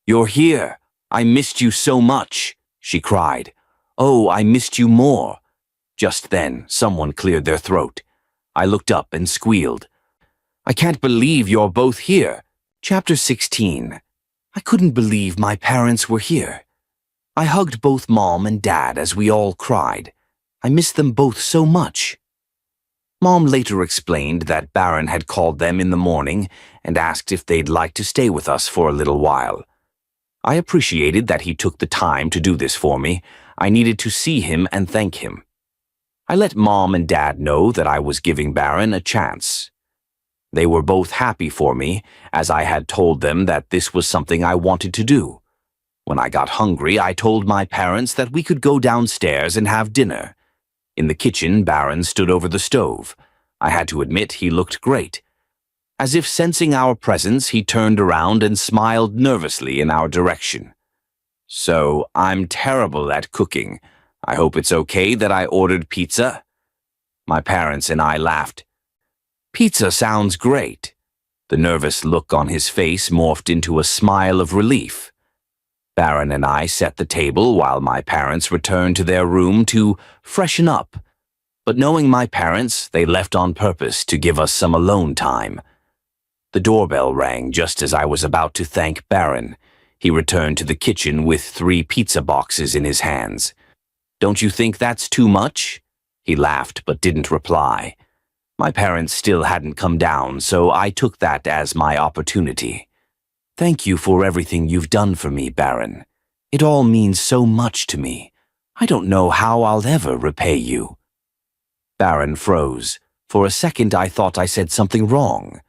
A: You're here. I missed you so much, she cried. Oh, I missed you more. Just then, someone cleared their throat. I looked up and squealed. I can't believe you're both here. Chapter 16. I couldn't believe my parents were here. I hugged both Mom and Dad as we all cried. I missed them both so much. Mom later explained that Baron had called them in the morning and asked if they'd like to stay with us for a little while. I appreciated that he took the time to do this for me. I needed to see him and thank him. I let Mom and Dad know that I was giving Baron a chance. They were both happy for me, as I had told them that this was something I wanted to do. When I got hungry, I told my parents that we could go downstairs and have dinner. In the kitchen, Baron stood over the stove. I had to admit he looked great. As if sensing our presence, he turned around and smiled nervously in our direction. So, I'm terrible at cooking. I hope it's okay that I ordered pizza? My parents and I laughed. Pizza sounds great. The nervous look on his face morphed into a smile of relief. Baron and I set the table while my parents returned to their room to freshen up. But knowing my parents, they left on purpose to give us some alone time. The doorbell rang just as I was about to thank Baron. He returned to the kitchen with 3 pizza boxes in his hands. Don't you think that's too much? He laughed but didn't reply. My parents still hadn't come down, so I took that as my opportunity. Thank you for everything you've done for me, Baron. It all means so much to me. I don't know how I'll ever repay you. Baron froze. For a second I thought I said something wrong.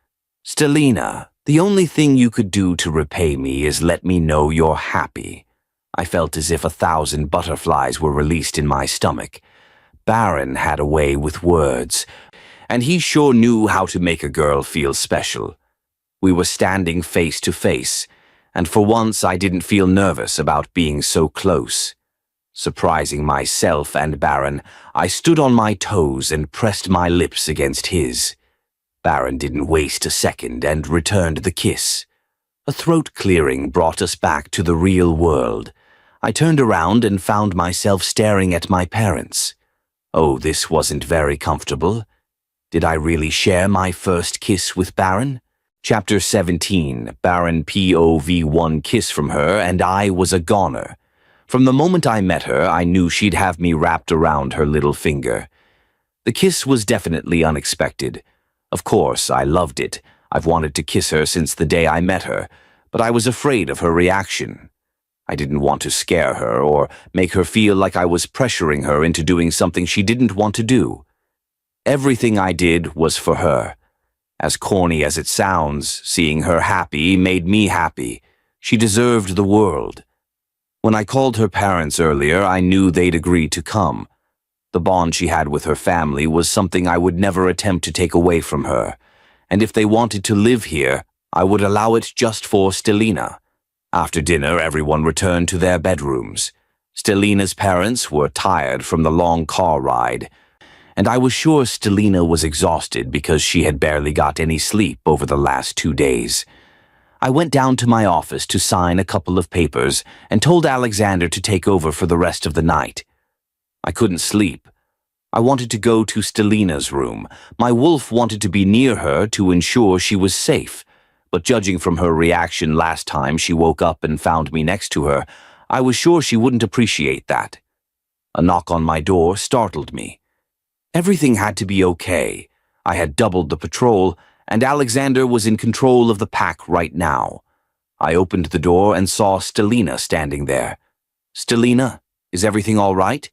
A: Stelina, the only thing you could do to repay me is let me know you're happy. I felt as if 1,000 butterflies were released in my stomach. Baron had a way with words, and he sure knew how to make a girl feel special. We were standing face to face, and for once I didn't feel nervous about being so close. Surprising myself and Baron, I stood on my toes and pressed my lips against his. Baron didn't waste a second and returned the kiss. A throat clearing brought us back to the real world. I turned around and found myself staring at my parents. Oh, this wasn't very comfortable. Did I really share my first kiss with Baron? Chapter 17, Baron POV 1 kiss from her, and I was a goner. From the moment I met her, I knew she'd have me wrapped around her little finger. The kiss was definitely unexpected. Of course, I loved it. I've wanted to kiss her since the day I met her, but I was afraid of her reaction. I didn't want to scare her or make her feel like I was pressuring her into doing something she didn't want to do. Everything I did was for her. As corny as it sounds, seeing her happy made me happy. She deserved the world. When I called her parents earlier, I knew they'd agree to come. The bond she had with her family was something I would never attempt to take away from her, and if they wanted to live here, I would allow it just for Stelina. After dinner, everyone returned to their bedrooms. Stelina's parents were tired from the long car ride, and I was sure Stelina was exhausted because she had barely got any sleep over the last 2 days. I went down to my office to sign a couple of papers and told Alexander to take over for the rest of the night. I couldn't sleep. I wanted to go to Stelina's room. My wolf wanted to be near her to ensure she was safe, but judging from her reaction last time she woke up and found me next to her, I was sure she wouldn't appreciate that. A knock on my door startled me. Everything had to be okay. I had doubled the patrol, and Alexander was in control of the pack right now. I opened the door and saw Stelina standing there. "Stelina, is everything all right?"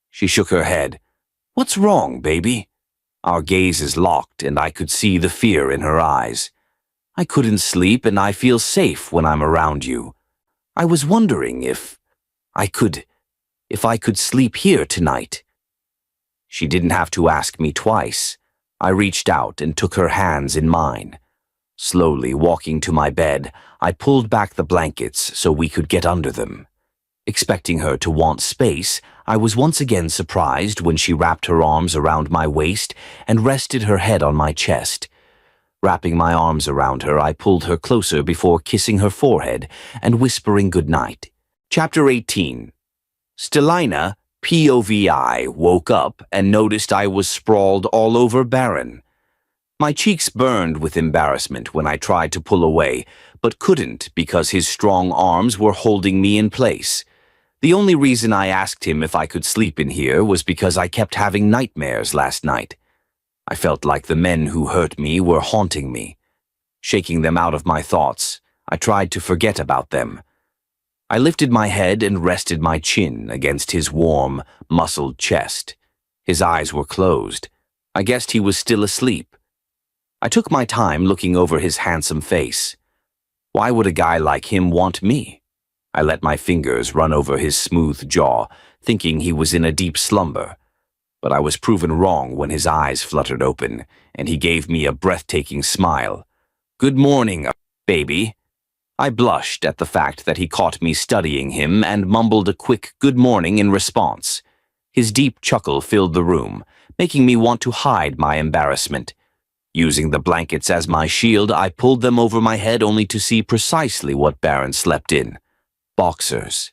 A: She shook her head. "What's wrong, baby?" Our gazes locked, and I could see the fear in her eyes. "I couldn't sleep, and I feel safe when I'm around you. I was wondering if I could sleep here tonight." She didn't have to ask me twice. I reached out and took her hands in mine. Slowly walking to my bed, I pulled back the blankets so we could get under them. Expecting her to want space, I was once again surprised when she wrapped her arms around my waist and rested her head on my chest. Wrapping my arms around her, I pulled her closer before kissing her forehead and whispering goodnight. Chapter 18. Stelina, POVI, woke up and noticed I was sprawled all over Baron. My cheeks burned with embarrassment when I tried to pull away, but couldn't because his strong arms were holding me in place. The only reason I asked him if I could sleep in here was because I kept having nightmares last night. I felt like the men who hurt me were haunting me. Shaking them out of my thoughts, I tried to forget about them. I lifted my head and rested my chin against his warm, muscled chest. His eyes were closed. I guessed he was still asleep. I took my time looking over his handsome face. Why would a guy like him want me? I let my fingers run over his smooth jaw, thinking he was in a deep slumber. But I was proven wrong when his eyes fluttered open, and he gave me a breathtaking smile. "Good morning, baby." I blushed at the fact that he caught me studying him and mumbled a quick good morning in response. His deep chuckle filled the room, making me want to hide my embarrassment. Using the blankets as my shield, I pulled them over my head only to see precisely what Baron slept in. Boxers.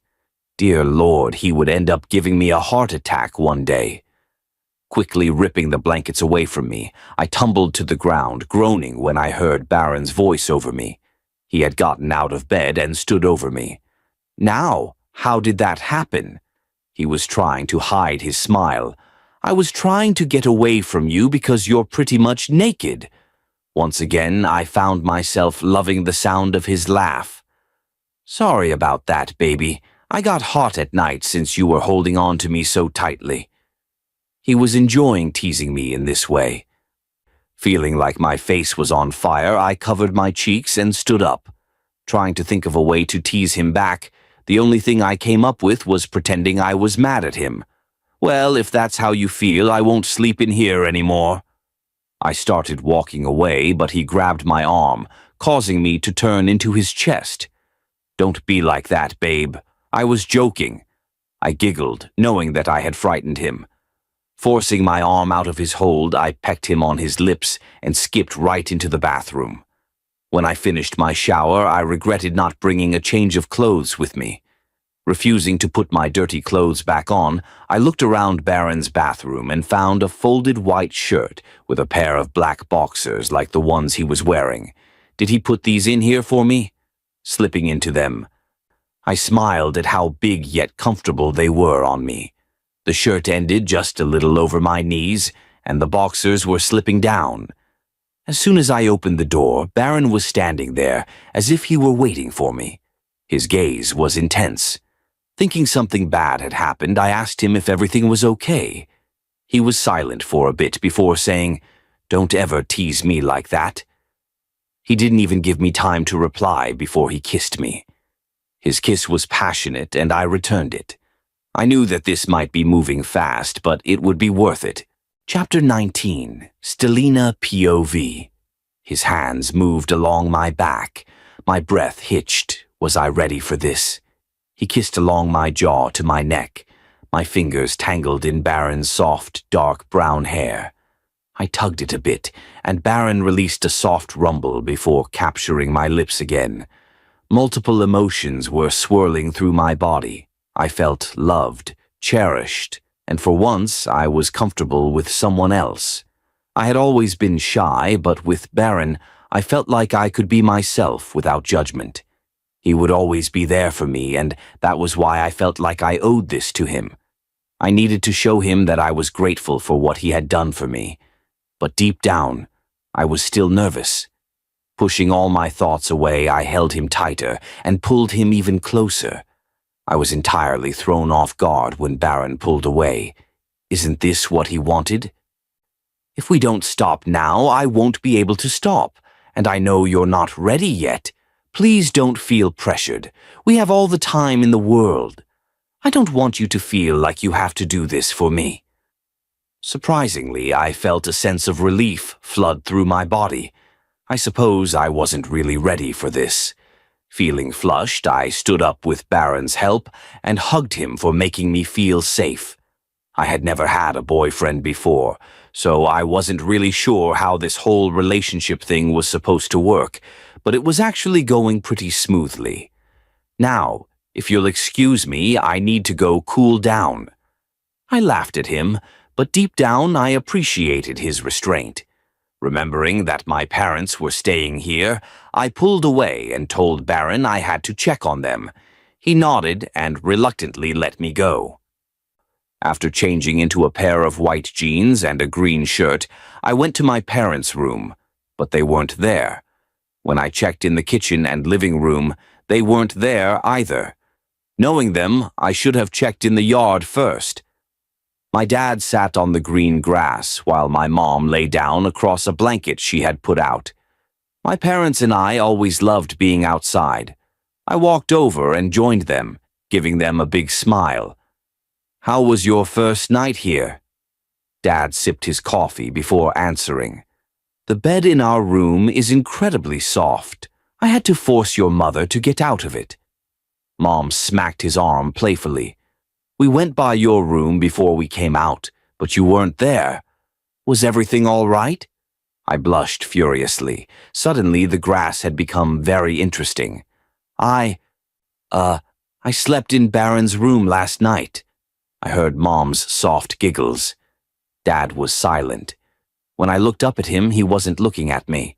A: Dear Lord, he would end up giving me a heart attack one day. Quickly ripping the blankets away from me, I tumbled to the ground, groaning when I heard Baron's voice over me. He had gotten out of bed and stood over me. Now, how did that happen? He was trying to hide his smile. "I was trying to get away from you because you're pretty much naked." Once again, I found myself loving the sound of his laugh. "Sorry about that, baby. I got hot at night since you were holding on to me so tightly." He was enjoying teasing me in this way. Feeling like my face was on fire, I covered my cheeks and stood up. Trying to think of a way to tease him back, the only thing I came up with was pretending I was mad at him. "Well, if that's how you feel, I won't sleep in here anymore." I started walking away, but he grabbed my arm, causing me to turn into his chest. "Don't be like that, babe. I was joking." I giggled, knowing that I had frightened him. Forcing my arm out of his hold, I pecked him on his lips and skipped right into the bathroom. When I finished my shower, I regretted not bringing a change of clothes with me. Refusing to put my dirty clothes back on, I looked around Baron's bathroom and found a folded white shirt with a pair of black boxers like the ones he was wearing. Did he put these in here for me? Slipping into them, I smiled at how big yet comfortable they were on me. The shirt ended just a little over my knees, and the boxers were slipping down. As soon as I opened the door, Baron was standing there, as if he were waiting for me. His gaze was intense. Thinking something bad had happened, I asked him if everything was okay. He was silent for a bit before saying, "Don't ever tease me like that." He didn't even give me time to reply before he kissed me. His kiss was passionate, and I returned it. I knew that this might be moving fast, but it would be worth it. Chapter 19. Stelina POV. His hands moved along my back. My breath hitched. Was I ready for this? He kissed along my jaw to my neck. My fingers tangled in Baron's soft, dark brown hair. I tugged it a bit, and Baron released a soft rumble before capturing my lips again. Multiple emotions were swirling through my body. I felt loved, cherished, and for once I was comfortable with someone else. I had always been shy, but with Baron, I felt like I could be myself without judgment. He would always be there for me, and that was why I felt like I owed this to him. I needed to show him that I was grateful for what he had done for me. But deep down, I was still nervous. Pushing all my thoughts away, I held him tighter and pulled him even closer. I was entirely thrown off guard when Baron pulled away. Isn't this what he wanted? If we don't stop now, I won't be able to stop, and I know you're not ready yet. Please don't feel pressured. We have all the time in the world. I don't want you to feel like you have to do this for me. Surprisingly, I felt a sense of relief flood through my body. I suppose I wasn't really ready for this. Feeling flushed, I stood up with Baron's help and hugged him for making me feel safe. I had never had a boyfriend before, so I wasn't really sure how this whole relationship thing was supposed to work, but it was actually going pretty smoothly. Now, if you'll excuse me, I need to go cool down. I laughed at him, but deep down I appreciated his restraint. Remembering that my parents were staying here, I pulled away and told Baron I had to check on them. He nodded and reluctantly let me go. After changing into a pair of white jeans and a green shirt, I went to my parents' room, but they weren't there. When I checked in the kitchen and living room, they weren't there either. Knowing them, I should have checked in the yard first. My dad sat on the green grass while my mom lay down across a blanket she had put out. My parents and I always loved being outside. I walked over and joined them, giving them a big smile. How was your first night here? Dad sipped his coffee before answering. The bed in our room is incredibly soft. I had to force your mother to get out of it. Mom smacked his arm playfully. We went by your room before we came out, but you weren't there. Was everything all right? I blushed furiously. Suddenly, the grass had become very interesting. I slept in Baron's room last night. I heard Mom's soft giggles. Dad was silent. When I looked up at him, he wasn't looking at me.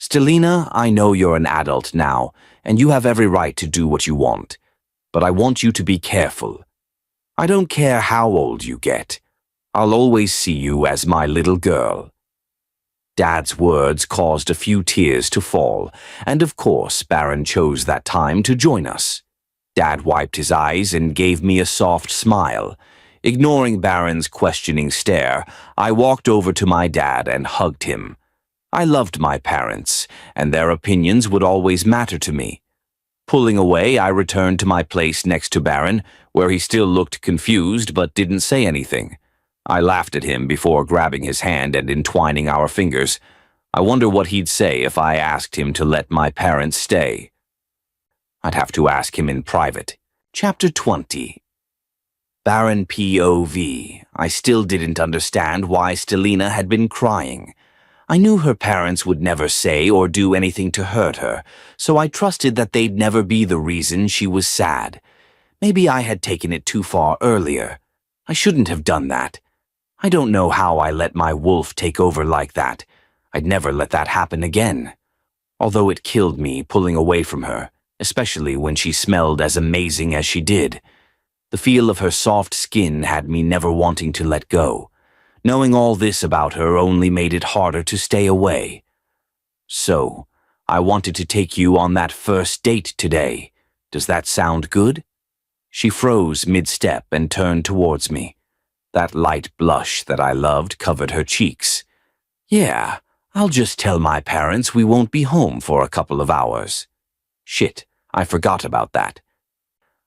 A: Stelina, I know you're an adult now, and you have every right to do what you want. But I want you to be careful. I don't care how old you get. I'll always see you as my little girl. Dad's words caused a few tears to fall, and of course Baron chose that time to join us. Dad wiped his eyes and gave me a soft smile. Ignoring Baron's questioning stare, I walked over to my dad and hugged him. I loved my parents, and their opinions would always matter to me. Pulling away, I returned to my place next to Baron, where he still looked confused but didn't say anything. I laughed at him before grabbing his hand and entwining our fingers. I wonder what he'd say if I asked him to let my parents stay. I'd have to ask him in private. Chapter 20. Baron POV. I still didn't understand why Stelina had been crying. I knew her parents would never say or do anything to hurt her, so I trusted that they'd never be the reason she was sad. Maybe I had taken it too far earlier. I shouldn't have done that. I don't know how I let my wolf take over like that. I'd never let that happen again. Although it killed me pulling away from her, especially when she smelled as amazing as she did. The feel of her soft skin had me never wanting to let go. Knowing all this about her only made it harder to stay away. So, I wanted to take you on that first date today. Does that sound good? She froze mid-step and turned towards me. That light blush that I loved covered her cheeks. Yeah, I'll just tell my parents we won't be home for a couple of hours. Shit, I forgot about that.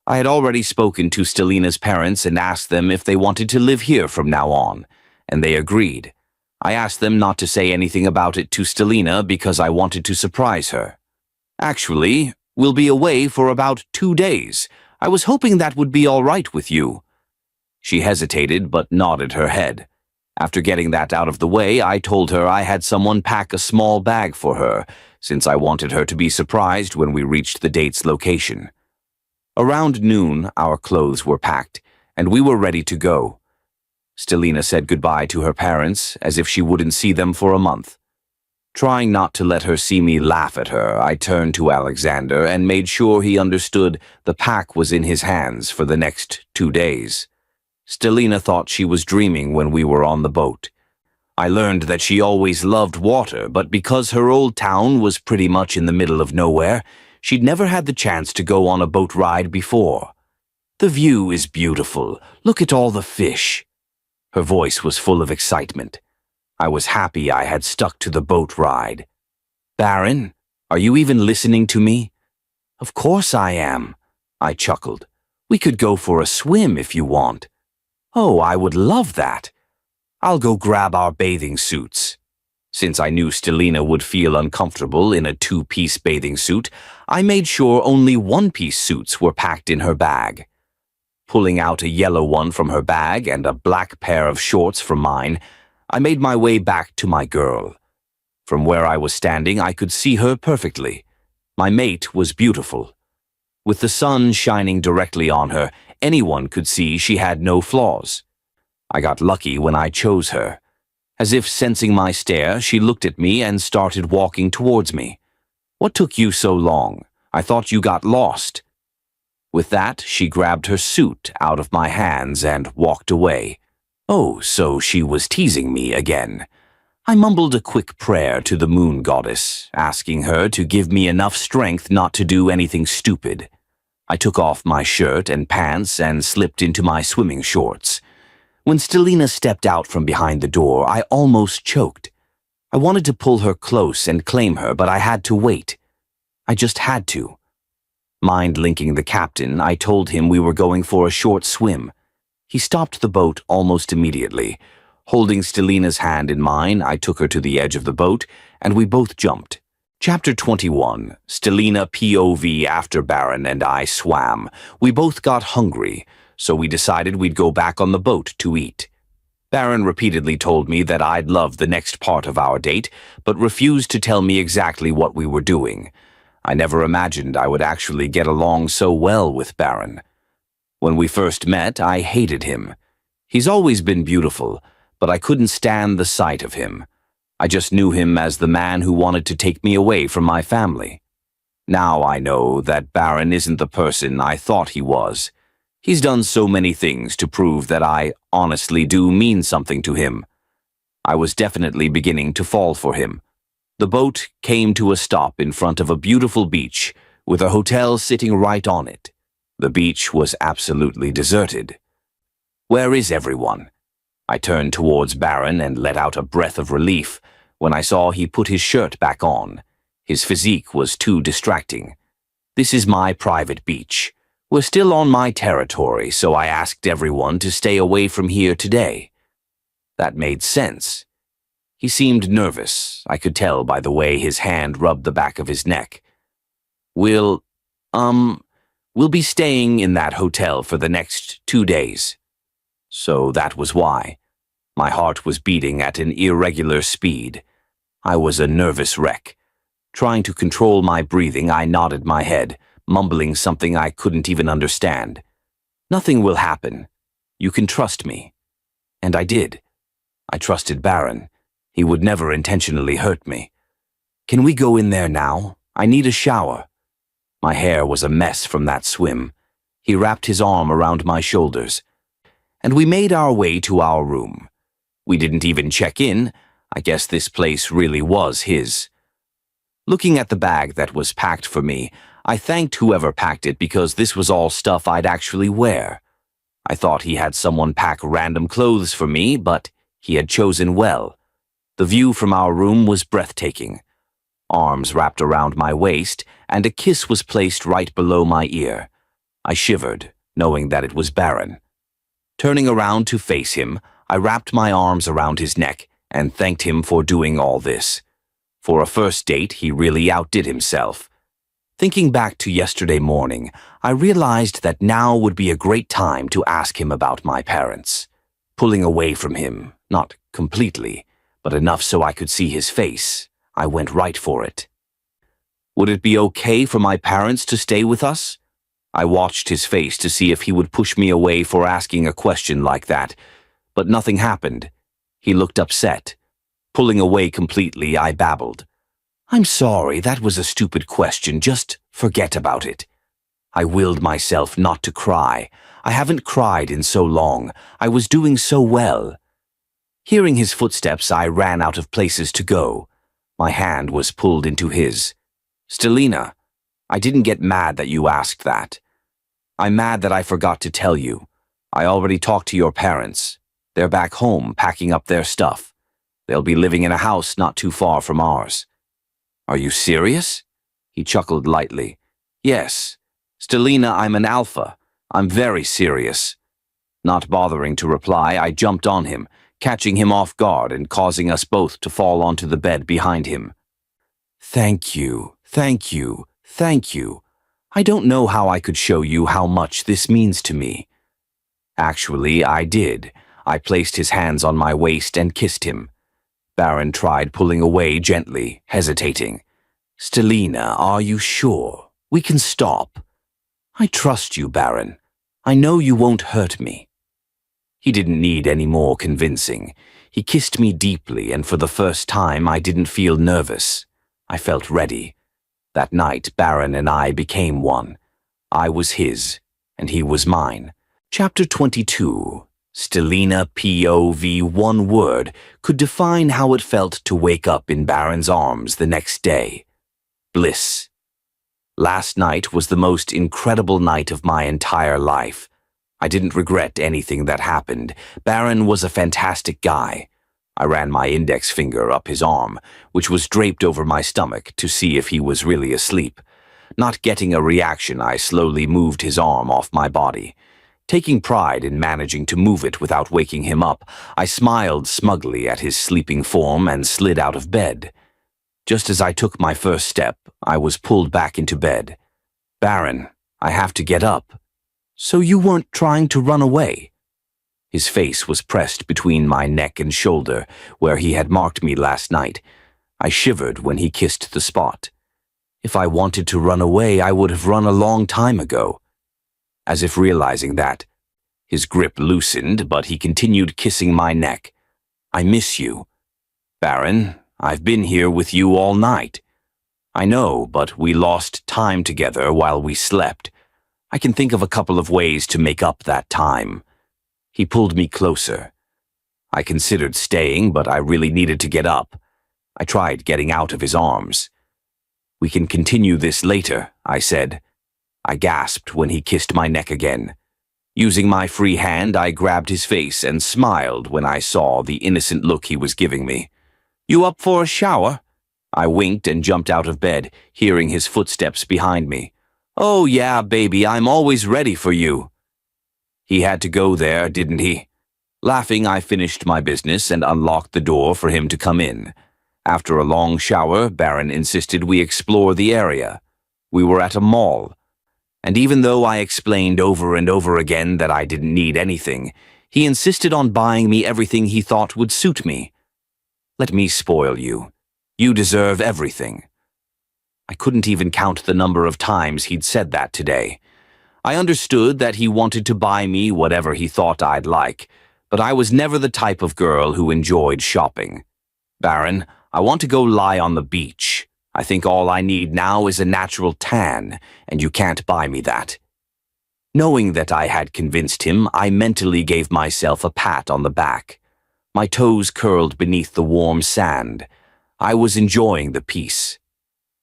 A: I had already spoken to Stelina's parents and asked them if they wanted to live here from now on, and they agreed. I asked them not to say anything about it to Stelina because I wanted to surprise her. Actually, we'll be away for about 2 days. I was hoping that would be all right with you. She hesitated but nodded her head. After getting that out of the way, I told her I had someone pack a small bag for her, since I wanted her to be surprised when we reached the date's location. Around noon, our clothes were packed, and we were ready to go. Stelina said goodbye to her parents, as if she wouldn't see them for a month. Trying not to let her see me laugh at her, I turned to Alexander and made sure he understood the pack was in his hands for the next 2 days. Stelina thought she was dreaming when we were on the boat. I learned that she always loved water, but because her old town was pretty much in the middle of nowhere, she'd never had the chance to go on a boat ride before. "The view is beautiful. Look at all the fish." Her voice was full of excitement. I was happy I had stuck to the boat ride. "Baron, are you even listening to me?" "Of course I am," I chuckled. "We could go for a swim if you want." "Oh, I would love that. I'll go grab our bathing suits." Since I knew Stelina would feel uncomfortable in a 2-piece bathing suit, I made sure only 1-piece suits were packed in her bag. Pulling out a yellow one from her bag and a black pair of shorts from mine, I made my way back to my girl. From where I was standing, I could see her perfectly. My mate was beautiful. With the sun shining directly on her, anyone could see she had no flaws. I got lucky when I chose her. As if sensing my stare, she looked at me and started walking towards me. "What took you so long? I thought you got lost." With that, she grabbed her suit out of my hands and walked away. Oh, so she was teasing me again. I mumbled a quick prayer to the moon goddess, asking her to give me enough strength not to do anything stupid. I took off my shirt and pants and slipped into my swimming shorts. When Stelina stepped out from behind the door, I almost choked. I wanted to pull her close and claim her, but I had to wait. I just had to. Mind-linking the captain, I told him we were going for a short swim. He stopped the boat almost immediately. Holding Stelina's hand in mine, I took her to the edge of the boat, and we both jumped. Chapter 21. Stelina POV after Baron and I swam. We both got hungry, so we decided we'd go back on the boat to eat. Baron repeatedly told me that I'd love the next part of our date, but refused to tell me exactly what we were doing. I never imagined I would actually get along so well with Baron. When we first met, I hated him. He's always been beautiful, but I couldn't stand the sight of him. I just knew him as the man who wanted to take me away from my family. Now I know that Baron isn't the person I thought he was. He's done so many things to prove that I honestly do mean something to him. I was definitely beginning to fall for him. The boat came to a stop in front of a beautiful beach, with a hotel sitting right on it. The beach was absolutely deserted. "Where is everyone?" I turned towards Baron and let out a breath of relief when I saw he put his shirt back on. His physique was too distracting. "This is my private beach. We're still on my territory, so I asked everyone to stay away from here today." That made sense. He seemed nervous. I could tell by the way his hand rubbed the back of his neck. We'll be staying in that hotel for the next 2 days." So that was why. My heart was beating at an irregular speed. I was a nervous wreck. Trying to control my breathing, I nodded my head, mumbling something I couldn't even understand. "Nothing will happen. You can trust me." And I did. I trusted Baron. He would never intentionally hurt me. "Can we go in there now? I need a shower." My hair was a mess from that swim. He wrapped his arm around my shoulders, and we made our way to our room. We didn't even check in. I guess this place really was his. Looking at the bag that was packed for me, I thanked whoever packed it because this was all stuff I'd actually wear. I thought he had someone pack random clothes for me, but he had chosen well. The view from our room was breathtaking. Arms wrapped around my waist, and a kiss was placed right below my ear. I shivered, knowing that it was Baron. Turning around to face him, I wrapped my arms around his neck and thanked him for doing all this. For a first date, he really outdid himself. Thinking back to yesterday morning, I realized that now would be a great time to ask him about my parents. Pulling away from him, not completely, but enough so I could see his face. I went right for it. Would it be okay for my parents to stay with us? I watched his face to see if he would push me away for asking a question like that, but nothing happened. He looked upset. Pulling away completely, I babbled. I'm sorry, that was a stupid question. Just forget about it. I willed myself not to cry. I haven't cried in so long. I was doing so well. Hearing his footsteps, I ran out of places to go. My hand was pulled into his. Stelina, I didn't get mad that you asked that. I'm mad that I forgot to tell you. I already talked to your parents. They're back home, packing up their stuff. They'll be living in a house not too far from ours. Are you serious? He chuckled lightly. Yes. Stelina, I'm an alpha. I'm very serious. Not bothering to reply, I jumped on him, catching him off guard and causing us both to fall onto the bed behind him. Thank you, thank you, thank you. I don't know how I could show you how much this means to me. Actually, I did. I placed his hands on my waist and kissed him. Baron tried pulling away gently, hesitating. Stelina, are you sure? We can stop. I trust you, Baron. I know you won't hurt me. He didn't need any more convincing. He kissed me deeply, and for the first time I didn't feel nervous. I felt ready. That night, Baron and I became one. I was his, and he was mine. Chapter 22. Stelina POV. One word could define how it felt to wake up in Baron's arms the next day. Bliss. Last night was the most incredible night of my entire life. I didn't regret anything that happened. Baron was a fantastic guy. I ran my index finger up his arm, which was draped over my stomach, to see if he was really asleep. Not getting a reaction, I slowly moved his arm off my body. Taking pride in managing to move it without waking him up, I smiled smugly at his sleeping form and slid out of bed. Just as I took my first step, I was pulled back into bed. Baron, I have to get up. So you weren't trying to run away? His face was pressed between my neck and shoulder, where he had marked me last night. I shivered when he kissed the spot. If I wanted to run away, I would have run a long time ago. As if realizing that, his grip loosened, but he continued kissing my neck. I miss you. Baron, I've been here with you all night. I know, but we lost time together while we slept. I can think of a couple of ways to make up that time. He pulled me closer. I considered staying, but I really needed to get up. I tried getting out of his arms. We can continue this later, I said. I gasped when he kissed my neck again. Using my free hand, I grabbed his face and smiled when I saw the innocent look he was giving me. You up for a shower? I winked and jumped out of bed, hearing his footsteps behind me. Oh yeah, baby, I'm always ready for you. He had to go there, didn't he? Laughing, I finished my business and unlocked the door for him to come in. After a long shower, Baron insisted we explore the area. We were at a mall. And even though I explained over and over again that I didn't need anything, he insisted on buying me everything he thought would suit me. Let me spoil you. You deserve everything. I couldn't even count the number of times he'd said that today. I understood that he wanted to buy me whatever he thought I'd like, but I was never the type of girl who enjoyed shopping. Baron, I want to go lie on the beach. I think all I need now is a natural tan, and you can't buy me that. Knowing that I had convinced him, I mentally gave myself a pat on the back. My toes curled beneath the warm sand. I was enjoying the peace.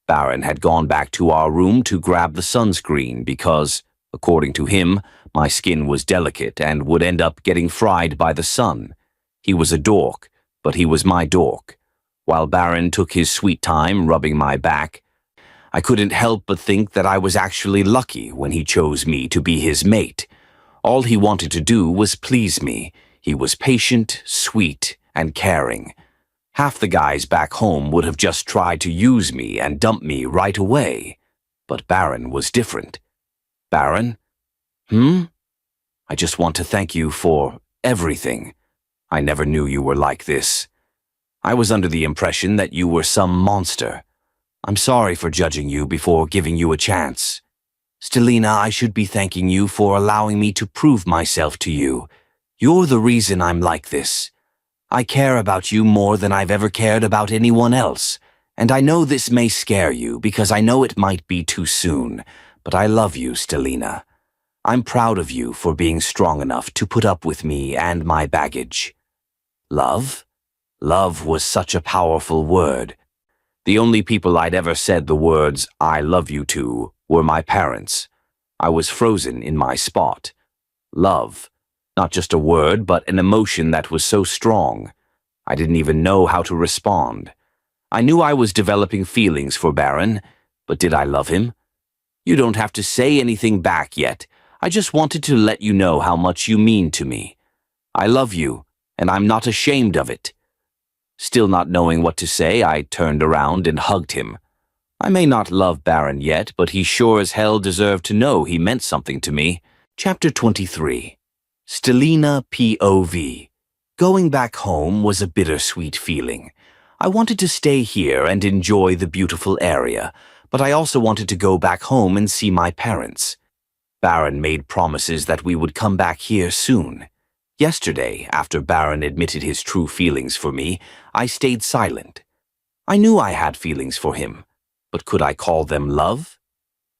A: Baron had gone back to our room to grab the sunscreen because, according to him, my skin was delicate and would end up getting fried by the sun. He was a dork, but he was my dork. While Baron took his sweet time rubbing my back, I couldn't help but think that I was actually lucky when he chose me to be his mate. All he wanted to do was please me. He was patient, sweet, and caring. Half the guys back home would have just tried to use me and dump me right away. But Baron was different. Baron? I just want to thank you for everything. I never knew you were like this. I was under the impression that you were some monster. I'm sorry for judging you before giving you a chance. Stelina, I should be thanking you for allowing me to prove myself to you. You're the reason I'm like this. I care about you more than I've ever cared about anyone else, and I know this may scare you because I know it might be too soon, but I love you, Stelina. I'm proud of you for being strong enough to put up with me and my baggage. Love? Love was such a powerful word. The only people I'd ever said the words, "I love you" to were my parents. I was frozen in my spot. Love. Not just a word, but an emotion that was so strong. I didn't even know how to respond. I knew I was developing feelings for Baron, but did I love him? You don't have to say anything back yet. I just wanted to let you know how much you mean to me. I love you, and I'm not ashamed of it. Still not knowing what to say, I turned around and hugged him. I may not love Baron yet, but he sure as hell deserved to know he meant something to me. Chapter 23. Stelina POV. Going back home was a bittersweet feeling. I wanted to stay here and enjoy the beautiful area, but I also wanted to go back home and see my parents. Baron made promises that we would come back here soon. Yesterday, after Baron admitted his true feelings for me, I stayed silent. I knew I had feelings for him, but could I call them love?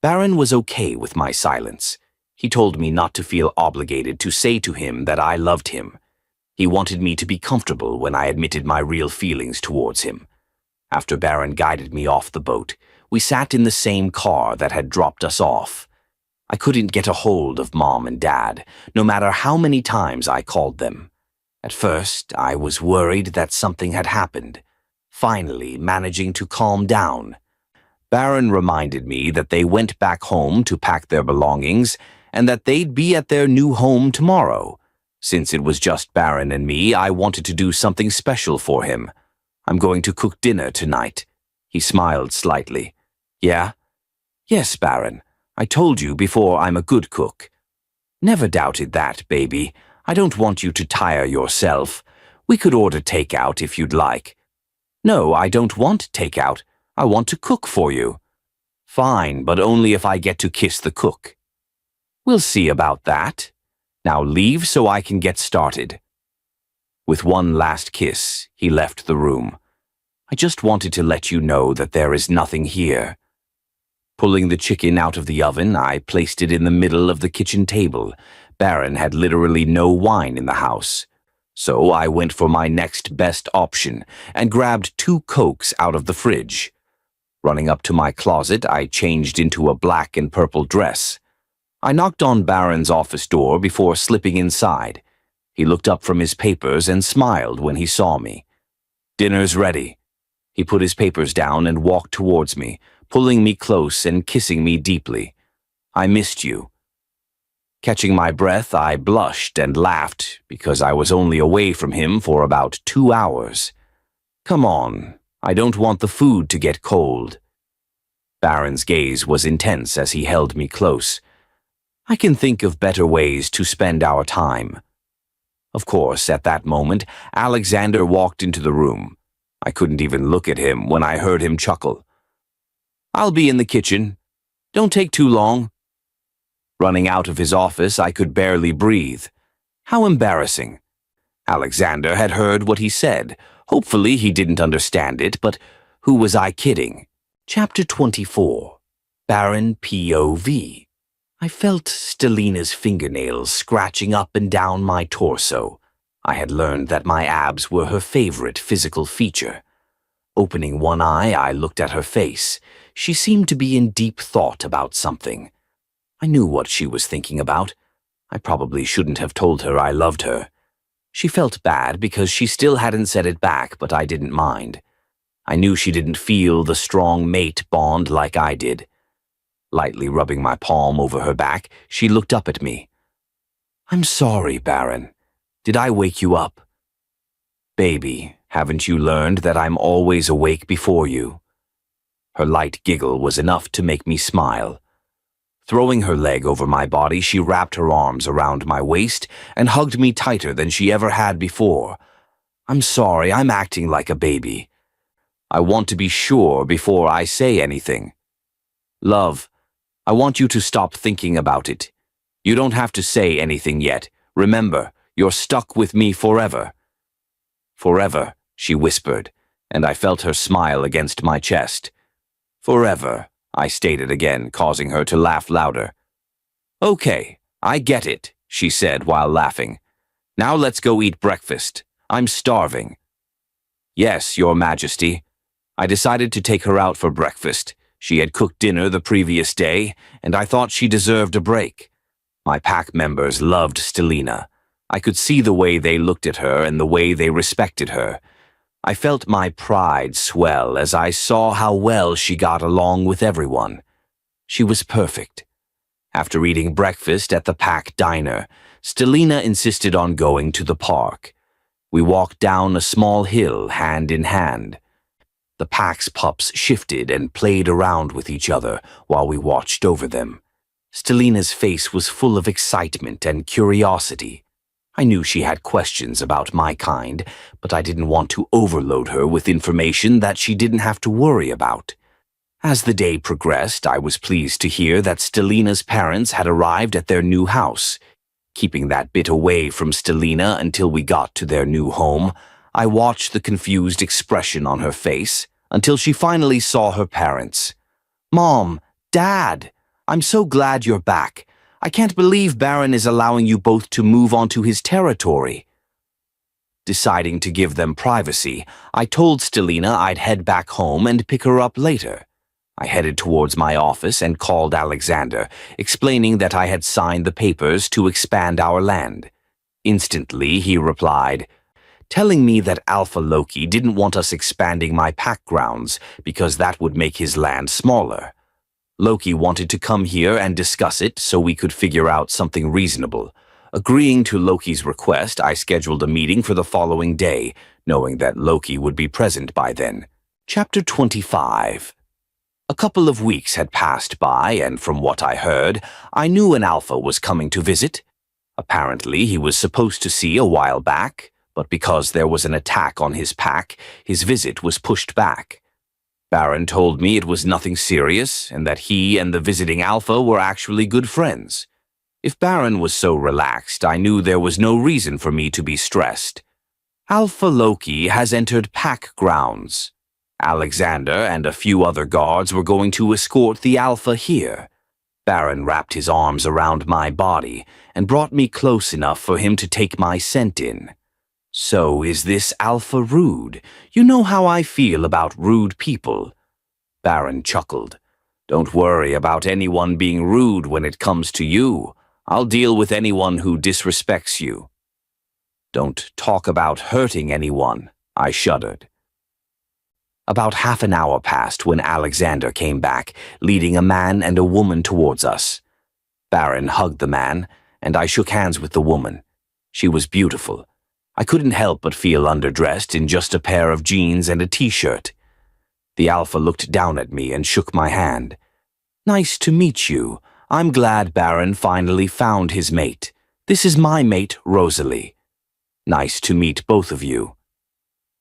A: Baron was okay with my silence. He told me not to feel obligated to say to him that I loved him. He wanted me to be comfortable when I admitted my real feelings towards him. After Baron guided me off the boat, we sat in the same car that had dropped us off. I couldn't get a hold of Mom and Dad, no matter how many times I called them. At first, I was worried that something had happened, finally managing to calm down. Baron reminded me that they went back home to pack their belongings and that they'd be at their new home tomorrow. Since it was just Baron and me, I wanted to do something special for him. I'm going to cook dinner tonight. He smiled slightly. Yeah? Yes, Baron. I told you before I'm a good cook. Never doubted that, baby. I don't want you to tire yourself. We could order takeout if you'd like. No, I don't want takeout. I want to cook for you. Fine, but only if I get to kiss the cook. We'll see about that. Now leave so I can get started. With one last kiss, he left the room. I just wanted to let you know that there is nothing here. Pulling the chicken out of the oven, I placed it in the middle of the kitchen table. Baron had literally no wine in the house. So I went for my next best option and grabbed 2 Cokes out of the fridge. Running up to my closet, I changed into a black and purple dress. I knocked on Baron's office door before slipping inside. He looked up from his papers and smiled when he saw me. Dinner's ready. He put his papers down and walked towards me, pulling me close and kissing me deeply. I missed you. Catching my breath, I blushed and laughed because I was only away from him for about 2 hours. Come on, I don't want the food to get cold. Baron's gaze was intense as he held me close. I can think of better ways to spend our time. Of course, at that moment, Alexander walked into the room. I couldn't even look at him when I heard him chuckle. I'll be in the kitchen. Don't take too long. Running out of his office, I could barely breathe. How embarrassing. Alexander had heard what he said. Hopefully he didn't understand it, but who was I kidding? Chapter 24. Baron POV. I felt Stelina's fingernails scratching up and down my torso. I had learned that my abs were her favorite physical feature. Opening one eye, I looked at her face. She seemed to be in deep thought about something. I knew what she was thinking about. I probably shouldn't have told her I loved her. She felt bad because she still hadn't said it back, but I didn't mind. I knew she didn't feel the strong mate bond like I did. Lightly rubbing my palm over her back, she looked up at me. I'm sorry, Baron. Did I wake you up? Baby, haven't you learned that I'm always awake before you? Her light giggle was enough to make me smile. Throwing her leg over my body, she wrapped her arms around my waist and hugged me tighter than she ever had before. I'm sorry, I'm acting like a baby. I want to be sure before I say anything. Love, I want you to stop thinking about it. You don't have to say anything yet. Remember, you're stuck with me forever. Forever, she whispered, and I felt her smile against my chest. Forever, I stated again, causing her to laugh louder. Okay, I get it, she said while laughing. Now let's go eat breakfast. I'm starving. Yes, Your Majesty. I decided to take her out for breakfast. She had cooked dinner the previous day, and I thought she deserved a break. My pack members loved Stelina. I could see the way they looked at her and the way they respected her. I felt my pride swell as I saw how well she got along with everyone. She was perfect. After eating breakfast at the pack diner, Stelina insisted on going to the park. We walked down a small hill hand in hand. The pack's pups shifted and played around with each other while we watched over them. Stelina's face was full of excitement and curiosity. I knew she had questions about my kind, but I didn't want to overload her with information that she didn't have to worry about. As the day progressed, I was pleased to hear that Stelina's parents had arrived at their new house. Keeping that bit away from Stelina until we got to their new home, I watched the confused expression on her face until she finally saw her parents. Mom, Dad, I'm so glad you're back. I can't believe Baron is allowing you both to move onto his territory. Deciding to give them privacy, I told Stelina I'd head back home and pick her up later. I headed towards my office and called Alexander, explaining that I had signed the papers to expand our land. Instantly, he replied, telling me that Alpha Loki didn't want us expanding my pack grounds because that would make his land smaller. Loki wanted to come here and discuss it so we could figure out something reasonable. Agreeing to Loki's request, I scheduled a meeting for the following day, knowing that Loki would be present by then. Chapter 25. A couple of weeks had passed by, and from what I heard, I knew an Alpha was coming to visit. Apparently, he was supposed to see a while back, but because there was an attack on his pack, his visit was pushed back. Baron told me it was nothing serious, and that he and the visiting Alpha were actually good friends. If Baron was so relaxed, I knew there was no reason for me to be stressed. Alpha Loki has entered pack grounds. Alexander and a few other guards were going to escort the Alpha here. Baron wrapped his arms around my body and brought me close enough for him to take my scent in. So is this Alpha rude? You know how I feel about rude people. Baron chuckled. Don't worry about anyone being rude when it comes to you. I'll deal with anyone who disrespects you. Don't talk about hurting anyone, I shuddered. About half an hour passed when Alexander came back, leading a man and a woman towards us. Baron hugged the man, and I shook hands with the woman. She was beautiful. I couldn't help but feel underdressed in just a pair of jeans and a t-shirt. The Alpha looked down at me and shook my hand. Nice to meet you. I'm glad Baron finally found his mate. This is my mate, Rosalie. Nice to meet both of you.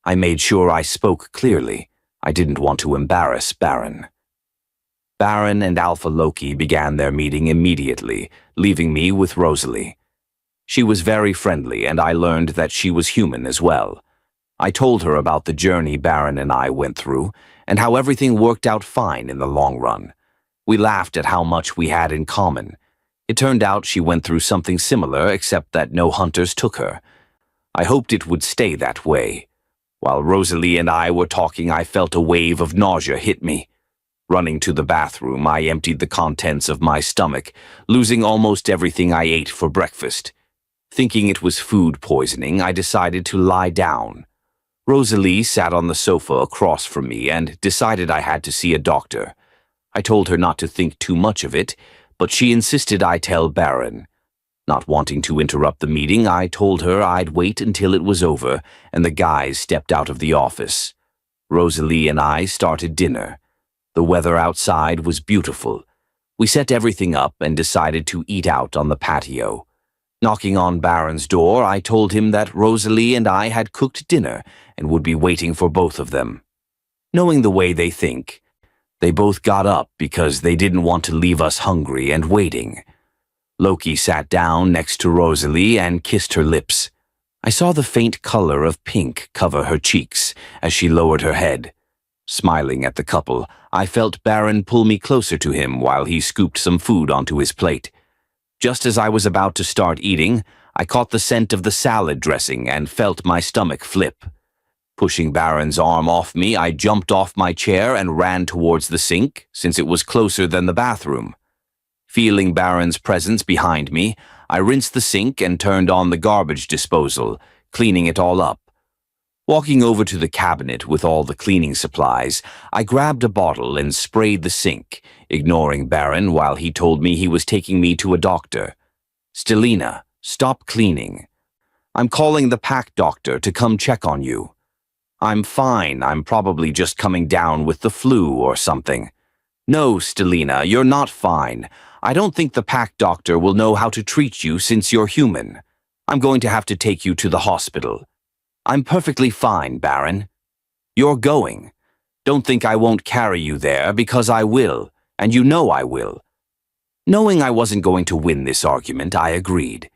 A: I made sure I spoke clearly. I didn't want to embarrass Baron. Baron and Alpha Loki began their meeting immediately, leaving me with Rosalie. She was very friendly, and I learned that she was human as well. I told her about the journey Baron and I went through, and how everything worked out fine in the long run. We laughed at how much we had in common. It turned out she went through something similar, except that no hunters took her. I hoped it would stay that way. While Rosalie and I were talking, I felt a wave of nausea hit me. Running to the bathroom, I emptied the contents of my stomach, losing almost everything I ate for breakfast. Thinking it was food poisoning, I decided to lie down. Rosalie sat on the sofa across from me and decided I had to see a doctor. I told her not to think too much of it, but she insisted I tell Baron. Not wanting to interrupt the meeting, I told her I'd wait until it was over, and the guys stepped out of the office. Rosalie and I started dinner. The weather outside was beautiful. We set everything up and decided to eat out on the patio. Knocking on Baron's door, I told him that Rosalie and I had cooked dinner and would be waiting for both of them. Knowing the way they think, they both got up because they didn't want to leave us hungry and waiting. Loki sat down next to Rosalie and kissed her lips. I saw the faint color of pink cover her cheeks as she lowered her head. Smiling at the couple, I felt Baron pull me closer to him while he scooped some food onto his plate. Just as I was about to start eating, I caught the scent of the salad dressing and felt my stomach flip. Pushing Baron's arm off me, I jumped off my chair and ran towards the sink, since it was closer than the bathroom. Feeling Baron's presence behind me, I rinsed the sink and turned on the garbage disposal, cleaning it all up. Walking over to the cabinet with all the cleaning supplies, I grabbed a bottle and sprayed the sink, ignoring Baron while he told me he was taking me to a doctor. "Stelina, stop cleaning. I'm calling the pack doctor to come check on you." "I'm fine, I'm probably just coming down with the flu or something." "No, Stelina, you're not fine. I don't think the pack doctor will know how to treat you since you're human. I'm going to have to take you to the hospital." "I'm perfectly fine, Baron." "You're going. Don't think I won't carry you there, because I will, and you know I will." Knowing I wasn't going to win this argument, I agreed.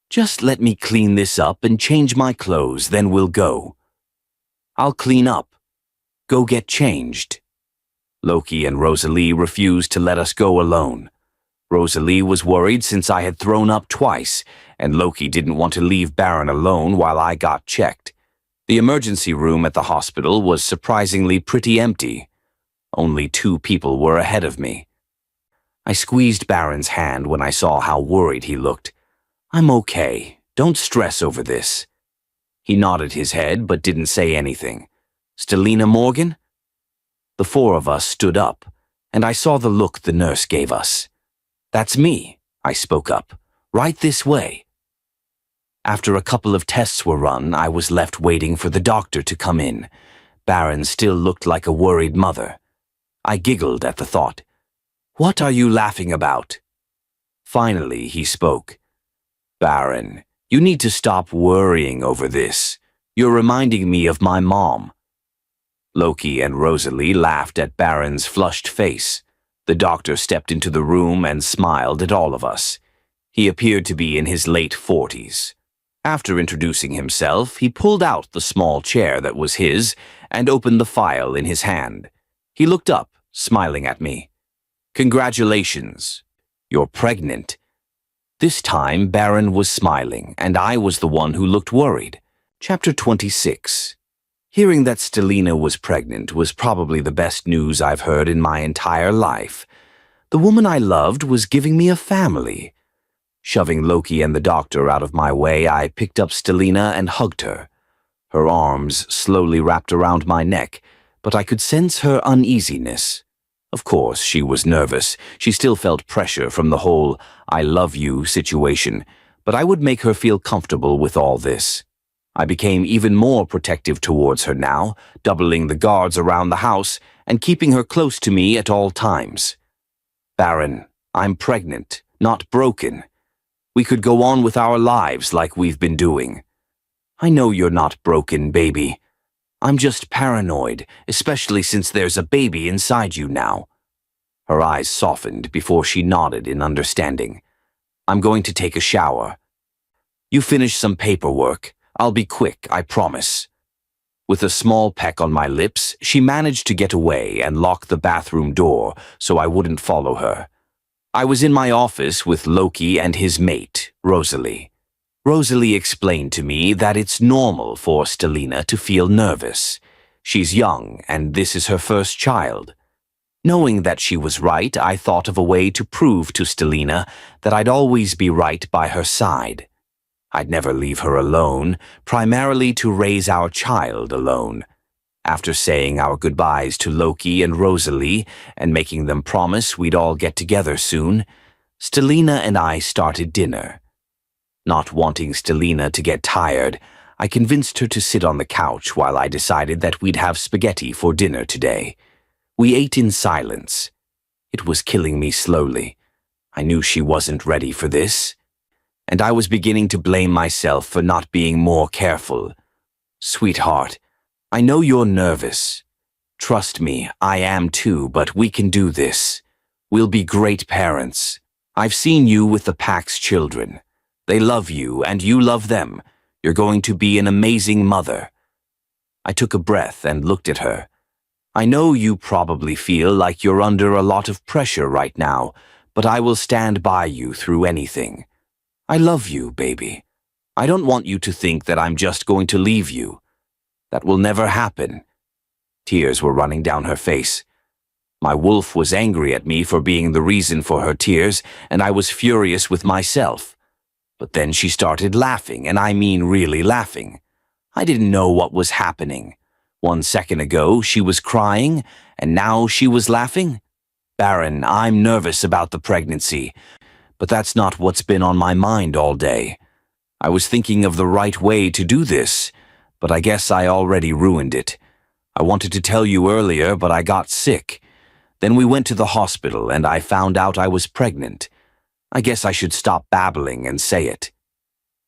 A: "Just let me clean this up and change my clothes, then we'll go." "I'll clean up. Go get changed." Loki and Rosalie refused to let us go alone. Rosalie was worried since I had thrown up twice, and Loki didn't want to leave Baron alone while I got checked. The emergency room at the hospital was surprisingly pretty empty. Only 2 people were ahead of me. I squeezed Baron's hand when I saw how worried he looked. "I'm okay. Don't stress over this." He nodded his head but didn't say anything. "Stelina Morgan?" The 4 of us stood up, and I saw the look the nurse gave us. "That's me," I spoke up. "Right this way." After a couple of tests were run, I was left waiting for the doctor to come in. Baron still looked like a worried mother. I giggled at the thought. "What are you laughing about?" Finally, he spoke. "Baron, you need to stop worrying over this. You're reminding me of my mom." Loki and Rosalie laughed at Baron's flushed face. The doctor stepped into the room and smiled at all of us. He appeared to be in his late 40s. After introducing himself, he pulled out the small chair that was his and opened the file in his hand. He looked up, smiling at me. "Congratulations. You're pregnant." This time, Baron was smiling, and I was the one who looked worried. Chapter 26. Hearing that Stelina was pregnant was probably the best news I've heard in my entire life. The woman I loved was giving me a family. Shoving Loki and the doctor out of my way, I picked up Stelina and hugged her. Her arms slowly wrapped around my neck, but I could sense her uneasiness. Of course, she was nervous. She still felt pressure from the whole "I love you" situation, but I would make her feel comfortable with all this. I became even more protective towards her now, doubling the guards around the house and keeping her close to me at all times. "Baron, I'm pregnant, not broken. We could go on with our lives like we've been doing." "I know you're not broken, baby. I'm just paranoid, especially since there's a baby inside you now." Her eyes softened before she nodded in understanding. "I'm going to take a shower. You finish some paperwork. I'll be quick, I promise." With a small peck on my lips, she managed to get away and lock the bathroom door so I wouldn't follow her. I was in my office with Loki and his mate, Rosalie. Rosalie explained to me that it's normal for Stelina to feel nervous. She's young, and this is her first child. Knowing that she was right, I thought of a way to prove to Stelina that I'd always be right by her side. I'd never leave her alone, primarily to raise our child alone. After saying our goodbyes to Loki and Rosalie and making them promise we'd all get together soon, Stelina and I started dinner. Not wanting Stelina to get tired, I convinced her to sit on the couch while I decided that we'd have spaghetti for dinner today. We ate in silence. It was killing me slowly. I knew she wasn't ready for this, and I was beginning to blame myself for not being more careful. Sweetheart, I know you're nervous. Trust me, I am too, but we can do this. We'll be great parents. I've seen you with the pack's children. They love you, and you love them. You're going to be an amazing mother. I took a breath and looked at her. I know you probably feel like you're under a lot of pressure right now, but I will stand by you through anything. I love you, baby. I don't want you to think that I'm just going to leave you. That will never happen. Tears were running down her face. My wolf was angry at me for being the reason for her tears, and I was furious with myself. But then she started laughing, and I mean really laughing. I didn't know what was happening. 1 second ago, she was crying, and now she was laughing. Baron, I'm nervous about the pregnancy, but that's not what's been on my mind all day. I was thinking of the right way to do this, but I guess I already ruined it. I wanted to tell you earlier, but I got sick. Then we went to the hospital, and I found out I was pregnant. I guess I should stop babbling and say it.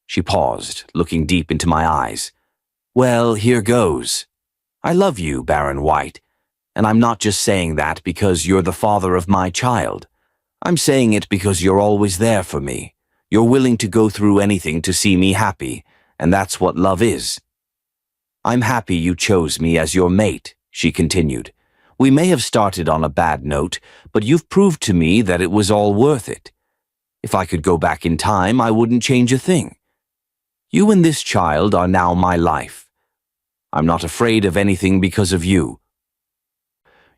A: She paused, looking deep into my eyes. Well, here goes. I love you, Baron White, and I'm not just saying that because you're the father of my child. I'm saying it because you're always there for me. You're willing to go through anything to see me happy, and that's what love is. I'm happy you chose me as your mate, she continued. We may have started on a bad note, but you've proved to me that it was all worth it. If I could go back in time, I wouldn't change a thing. You and this child are now my life. I'm not afraid of anything because of you.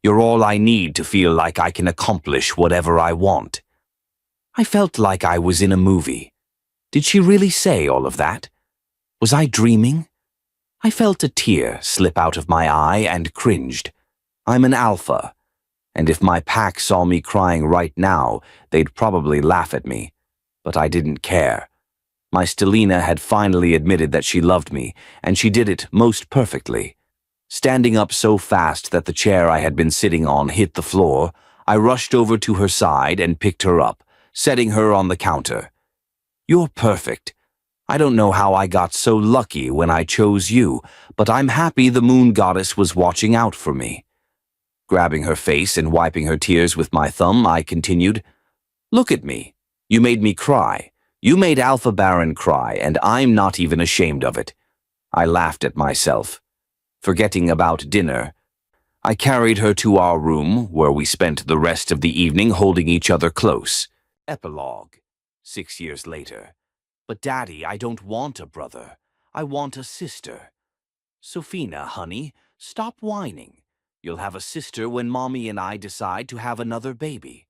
A: You're all I need to feel like I can accomplish whatever I want. I felt like I was in a movie. Did she really say all of that? Was I dreaming? I felt a tear slip out of my eye and cringed. I'm an alpha, and if my pack saw me crying right now, they'd probably laugh at me. But I didn't care. My Stelina had finally admitted that she loved me, and she did it most perfectly. Standing up so fast that the chair I had been sitting on hit the floor, I rushed over to her side and picked her up, setting her on the counter. You're perfect. I don't know how I got so lucky when I chose you, but I'm happy the moon goddess was watching out for me. Grabbing her face and wiping her tears with my thumb, I continued, Look at me. You made me cry. You made Alpha Baron cry, and I'm not even ashamed of it. I laughed at myself. Forgetting about dinner, I carried her to our room, where we spent the rest of the evening holding each other close. Epilogue. 6 years later. But Daddy, I don't want a brother. I want a sister. Sophina, honey, stop whining. You'll have a sister when Mommy and I decide to have another baby.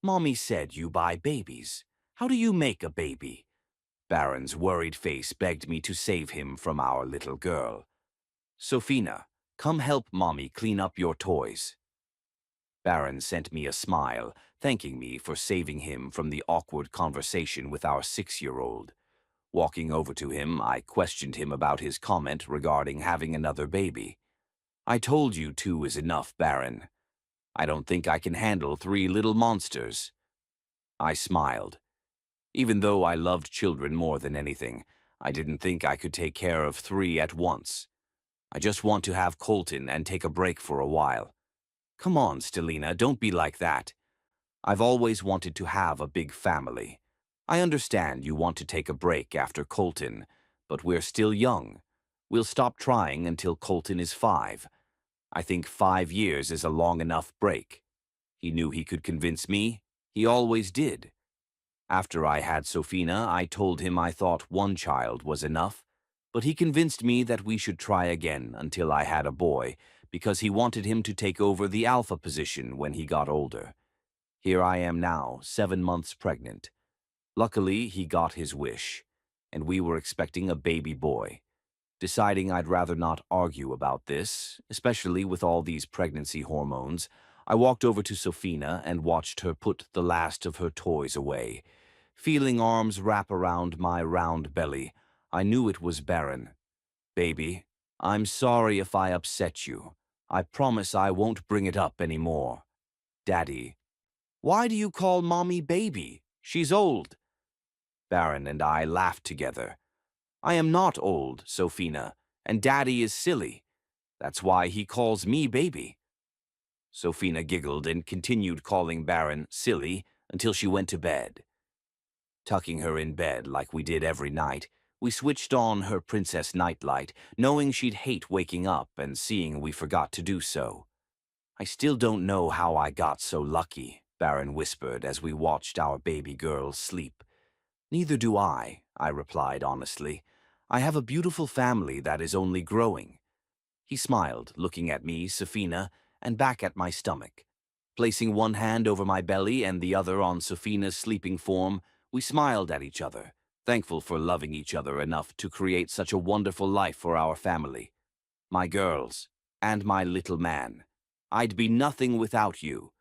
A: Mommy said you buy babies. How do you make a baby? Baron's worried face begged me to save him from our little girl. Sophina, come help Mommy clean up your toys. Baron sent me a smile, thanking me for saving him from the awkward conversation with our 6-year-old. Walking over to him, I questioned him about his comment regarding having another baby. I told you 2 is enough, Baron. I don't think I can handle 3 little monsters. I smiled. Even though I loved children more than anything, I didn't think I could take care of 3 at once. I just want to have Colton and take a break for a while. Come on, Stelina, don't be like that. I've always wanted to have a big family. I understand you want to take a break after Colton, but we're still young. We'll stop trying until Colton is 5. I think 5 years is a long enough break. He knew he could convince me. He always did. After I had Sophina, I told him I thought 1 child was enough, but he convinced me that we should try again until I had a boy, because he wanted him to take over the alpha position when he got older. Here I am now, 7 months pregnant. Luckily, he got his wish, and we were expecting a baby boy. Deciding I'd rather not argue about this, especially with all these pregnancy hormones, I walked over to Sophina and watched her put the last of her toys away. Feeling arms wrap around my round belly, I knew it was Baron. Baby, I'm sorry if I upset you. I promise I won't bring it up anymore. Daddy, Why do you call Mommy baby? She's old. Baron and I laughed together. I am not old, Sophina, and Daddy is silly. That's why he calls me baby. Sophina giggled and continued calling Baron silly until she went to bed. Tucking her in bed like we did every night, we switched on her princess nightlight, knowing she'd hate waking up and seeing we forgot to do so. I still don't know how I got so lucky, Baron whispered as we watched our baby girl sleep. Neither do I replied honestly. I have a beautiful family that is only growing. He smiled, looking at me, Sophina, and back at my stomach. Placing one hand over my belly and the other on Sophina's sleeping form, we smiled at each other, thankful for loving each other enough to create such a wonderful life for our family. My girls, and my little man. I'd be nothing without you.